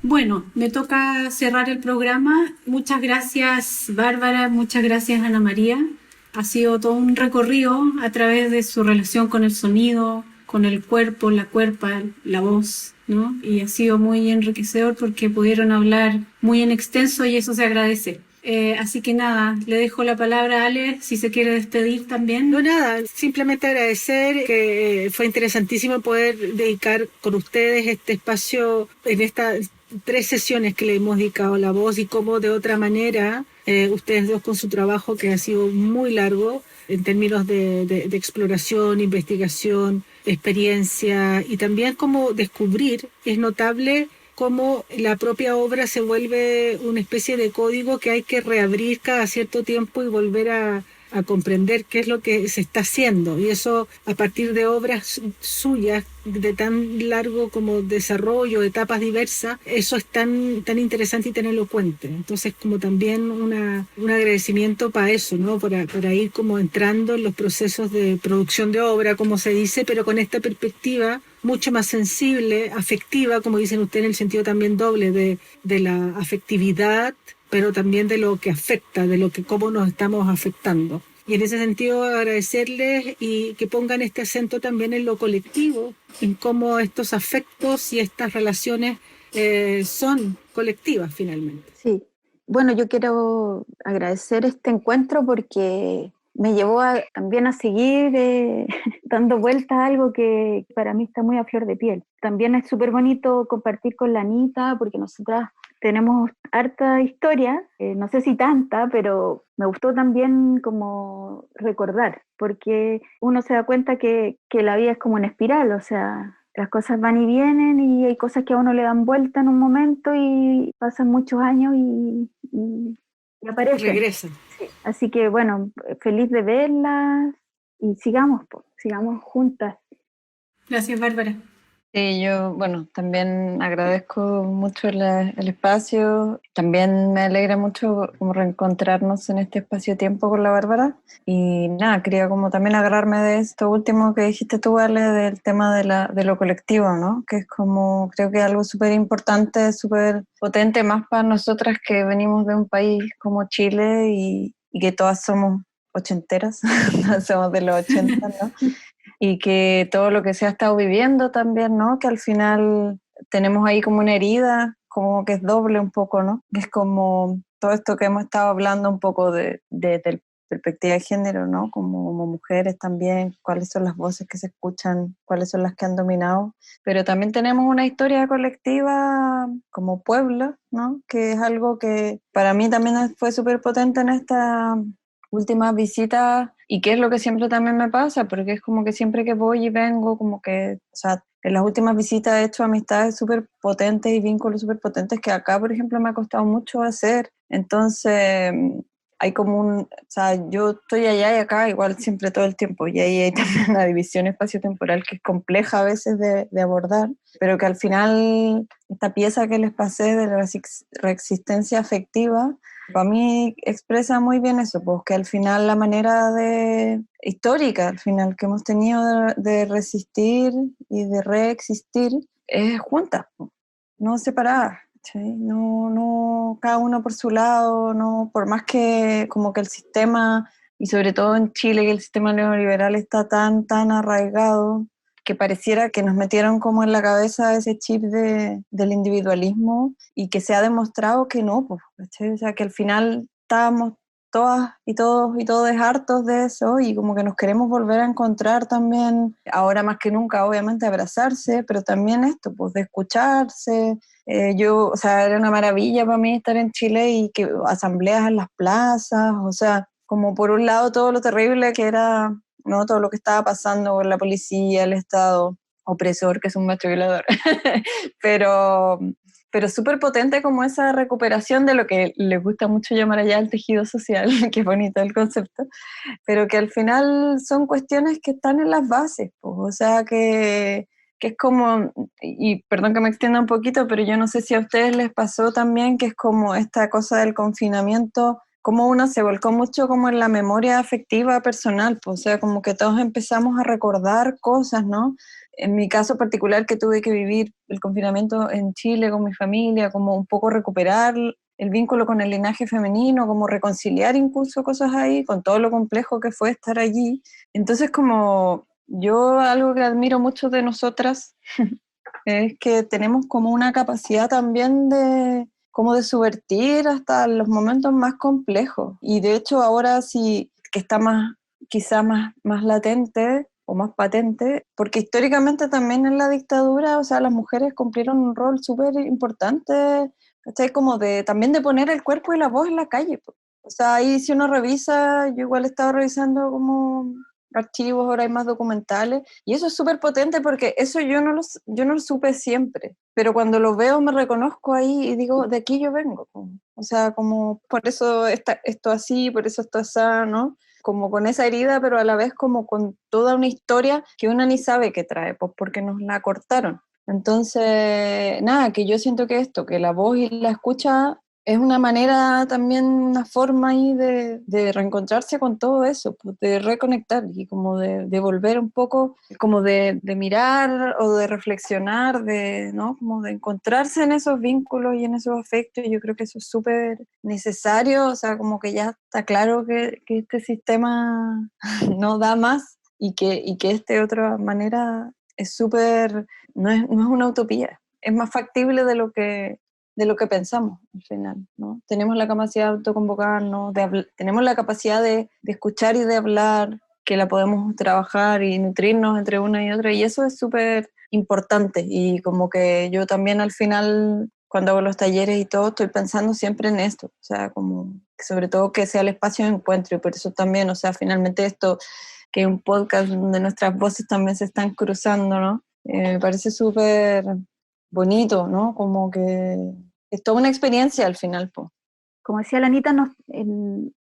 Bueno, me toca cerrar el programa. Muchas gracias, Bárbara, muchas gracias, Ana María. Ha sido todo un recorrido a través de su relación con el sonido, con el cuerpo, la cuerpa, la voz, ¿no? Y ha sido muy enriquecedor porque pudieron hablar muy en extenso y eso se agradece. Así que nada, le dejo la palabra a Ale, si se quiere despedir también. No, nada, simplemente agradecer que fue interesantísimo poder dedicar con ustedes este espacio en estas 3 sesiones que le hemos dedicado a la voz y cómo de otra manera ustedes dos con su trabajo que ha sido muy largo en términos de exploración, investigación, experiencia y también cómo descubrir, es notable cómo la propia obra se vuelve una especie de código que hay que reabrir cada cierto tiempo y volver a comprender qué es lo que se está haciendo. Y eso a partir de obras suyas de tan largo como desarrollo, etapas diversas, eso es tan interesante y tan elocuente. Entonces como también un agradecimiento para eso, ¿no? Para ir como entrando en los procesos de producción de obra, como se dice, pero con esta perspectiva mucho más sensible, afectiva, como dicen ustedes, en el sentido también doble de la afectividad, pero también de lo que afecta, de lo que cómo nos estamos afectando. Y en ese sentido agradecerles y que pongan este acento también en lo colectivo, en cómo estos afectos y estas relaciones son colectivas finalmente. Sí, bueno, yo quiero agradecer este encuentro porque me llevó también a seguir dando vueltas a algo que para mí está muy a flor de piel. También es súper bonito compartir con la Anita porque nosotras tenemos harta historia, no sé si tanta, pero me gustó también como recordar, porque uno se da cuenta que la vida es como una espiral, o sea, las cosas van y vienen y hay cosas que a uno le dan vuelta en un momento y pasan muchos años y aparecen. Regresan. Sí. Así que bueno, feliz de verlas y sigamos juntas. Gracias, Bárbara. Sí, yo, bueno, también agradezco mucho el espacio. También me alegra mucho como reencontrarnos en este espacio-tiempo con la Bárbara. Y nada, quería como también agarrarme de esto último que dijiste tú, Ale, del tema de lo colectivo, ¿no? Que es como, creo que algo súper importante, súper potente, más para nosotras que venimos de un país como Chile y que todas somos ochenteras, somos de los 80, ¿no? Y que todo lo que se ha estado viviendo también, ¿no? Que al final tenemos ahí como una herida, como que es doble un poco, ¿no? Es como todo esto que hemos estado hablando un poco de perspectiva de género, ¿no? Como mujeres también, cuáles son las voces que se escuchan, cuáles son las que han dominado. Pero también tenemos una historia colectiva como pueblo, ¿no? Que es algo que para mí también fue súper potente en esta últimas visitas y que es lo que siempre también me pasa, porque es como que siempre que voy y vengo, como que, o sea, en las últimas visitas he hecho amistades súper potentes y vínculos súper potentes que acá, por ejemplo, me ha costado mucho hacer. Entonces, hay como o sea, yo estoy allá y acá igual siempre todo el tiempo, y ahí hay también una división espacio-temporal que es compleja a veces de abordar, pero que al final esta pieza que les pasé de la reexistencia afectiva, para mí expresa muy bien eso, pues que al final la manera histórica al final que hemos tenido de resistir y de reexistir es juntas, no separadas, ¿sí? No cada uno por su lado, no, por más que como que el sistema, y sobre todo en Chile, que el sistema neoliberal está tan arraigado, que pareciera que nos metieron como en la cabeza ese chip del individualismo y que se ha demostrado que no, pues, ¿cachai? O sea, que al final estábamos todas y todos hartos de eso y como que nos queremos volver a encontrar también, ahora más que nunca, obviamente, abrazarse, pero también esto, pues, de escucharse. O sea, era una maravilla para mí estar en Chile y que asambleas en las plazas, o sea, como por un lado todo lo terrible que era, ¿no? Todo lo que estaba pasando con la policía, el Estado opresor, que es un macho violador, pero súper potente como esa recuperación de lo que les gusta mucho llamar allá el tejido social, que es bonito el concepto, pero que al final son cuestiones que están en las bases, pues, o sea que es como, y perdón que me extienda un poquito, pero yo no sé si a ustedes les pasó también, que es como esta cosa del confinamiento, como uno se volcó mucho como en la memoria afectiva personal, pues, o sea, como que todos empezamos a recordar cosas, ¿no? en mi caso particular, que tuve que vivir el confinamiento en Chile con mi familia, como un poco recuperar el vínculo con el linaje femenino, como reconciliar incluso cosas ahí, con todo lo complejo que fue estar allí. Entonces, como yo algo que admiro mucho de nosotras es que tenemos como una capacidad también de subvertir hasta los momentos más complejos. Y de hecho ahora sí que está quizá más latente o más patente, porque históricamente también en la dictadura, o sea, las mujeres cumplieron un rol súper importante, ¿cachai? Como también de poner el cuerpo y la voz en la calle. O sea, ahí si uno revisa, yo igual he estado revisando como archivos, ahora hay más documentales, y eso es súper potente porque eso yo no lo supe siempre, pero cuando lo veo me reconozco ahí y digo, de aquí yo vengo, o sea, como por eso esto así, por eso esto así, ¿no? Como con esa herida, pero a la vez como con toda una historia que uno ni sabe qué trae, pues porque nos la cortaron. Entonces, nada, que yo siento que que la voz y la escucha es una manera también, una forma ahí de reencontrarse con todo eso, pues de reconectar y como de volver un poco, como de mirar o de reflexionar, ¿no? Como de encontrarse en esos vínculos y en esos afectos. Yo creo que eso es súper necesario, o sea, como que ya está claro que este sistema no da más y que esta otra manera es súper, no es una utopía, es más factible de lo que pensamos al final, ¿no? Tenemos la capacidad de autoconvocarnos, tenemos la capacidad de escuchar y de hablar, que la podemos trabajar y nutrirnos entre una y otra, y eso es súper importante, y como que yo también al final, cuando hago los talleres y todo, estoy pensando siempre en esto, o sea, como sobre todo que sea el espacio de encuentro, y por eso también, o sea, finalmente esto, que es un podcast donde nuestras voces también se están cruzando, ¿no? Me parece súper bonito, ¿no? Como que es toda una experiencia al final, po. Como decía la Anita,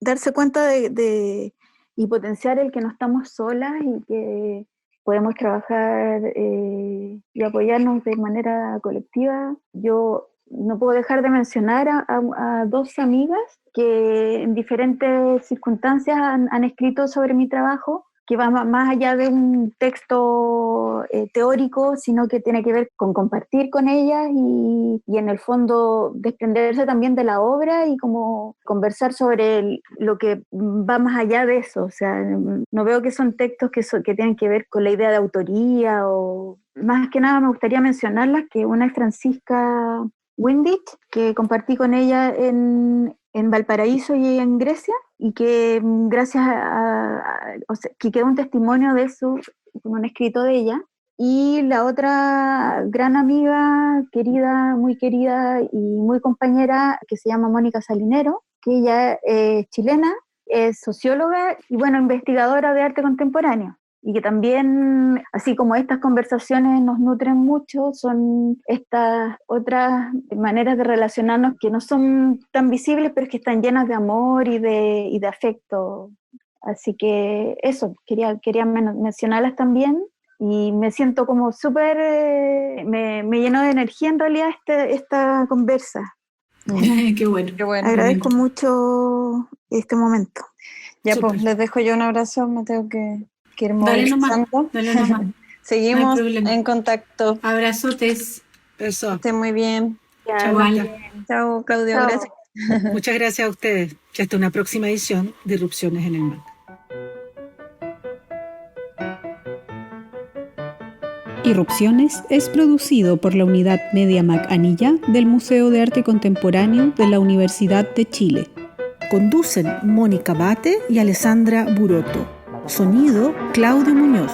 darse cuenta y potenciar el que no estamos solas y que podemos trabajar y apoyarnos de manera colectiva. Yo no puedo dejar de mencionar a dos amigas que en diferentes circunstancias han escrito sobre mi trabajo, que va más allá de un texto teórico, sino que tiene que ver con compartir con ellas y en el fondo desprenderse también de la obra y como conversar sobre lo que va más allá de eso. O sea, no veo que son textos que tienen que ver con la idea de autoría, o más que nada me gustaría mencionarlas, que una es Francisca Windich, que compartí con ella en Valparaíso y en Grecia, y que gracias o sea, que queda un testimonio de eso, como un escrito de ella. Y la otra gran amiga, muy querida y muy compañera, que se llama Mónica Salinero, que ella es chilena, es socióloga y bueno, investigadora de arte contemporáneo. Y que también, así como estas conversaciones nos nutren mucho, son estas otras maneras de relacionarnos que no son tan visibles, pero que están llenas de amor y de afecto. Así que eso, quería mencionarlas también, y me siento como súper, me llenó de energía en realidad esta conversa. Qué bueno. Qué bueno. Agradezco mucho este momento. Ya Súper. pues, les dejo yo un abrazo, me tengo que ir Dale nomás, movilizando. dale nomás. Seguimos No hay problema. en contacto. Abrazotes. Eso. Que estén muy bien. Chao, Ale. Chao, Claudia, Chao. gracias. Muchas gracias a ustedes. Y hasta una próxima edición de Irrupciones en el Mar. Irrupciones es producido por la Unidad MediaMac Anilla del Museo de Arte Contemporáneo de la Universidad de Chile. Conducen Mónica Bate y Alessandra Buroto. Sonido, Claudio Muñoz.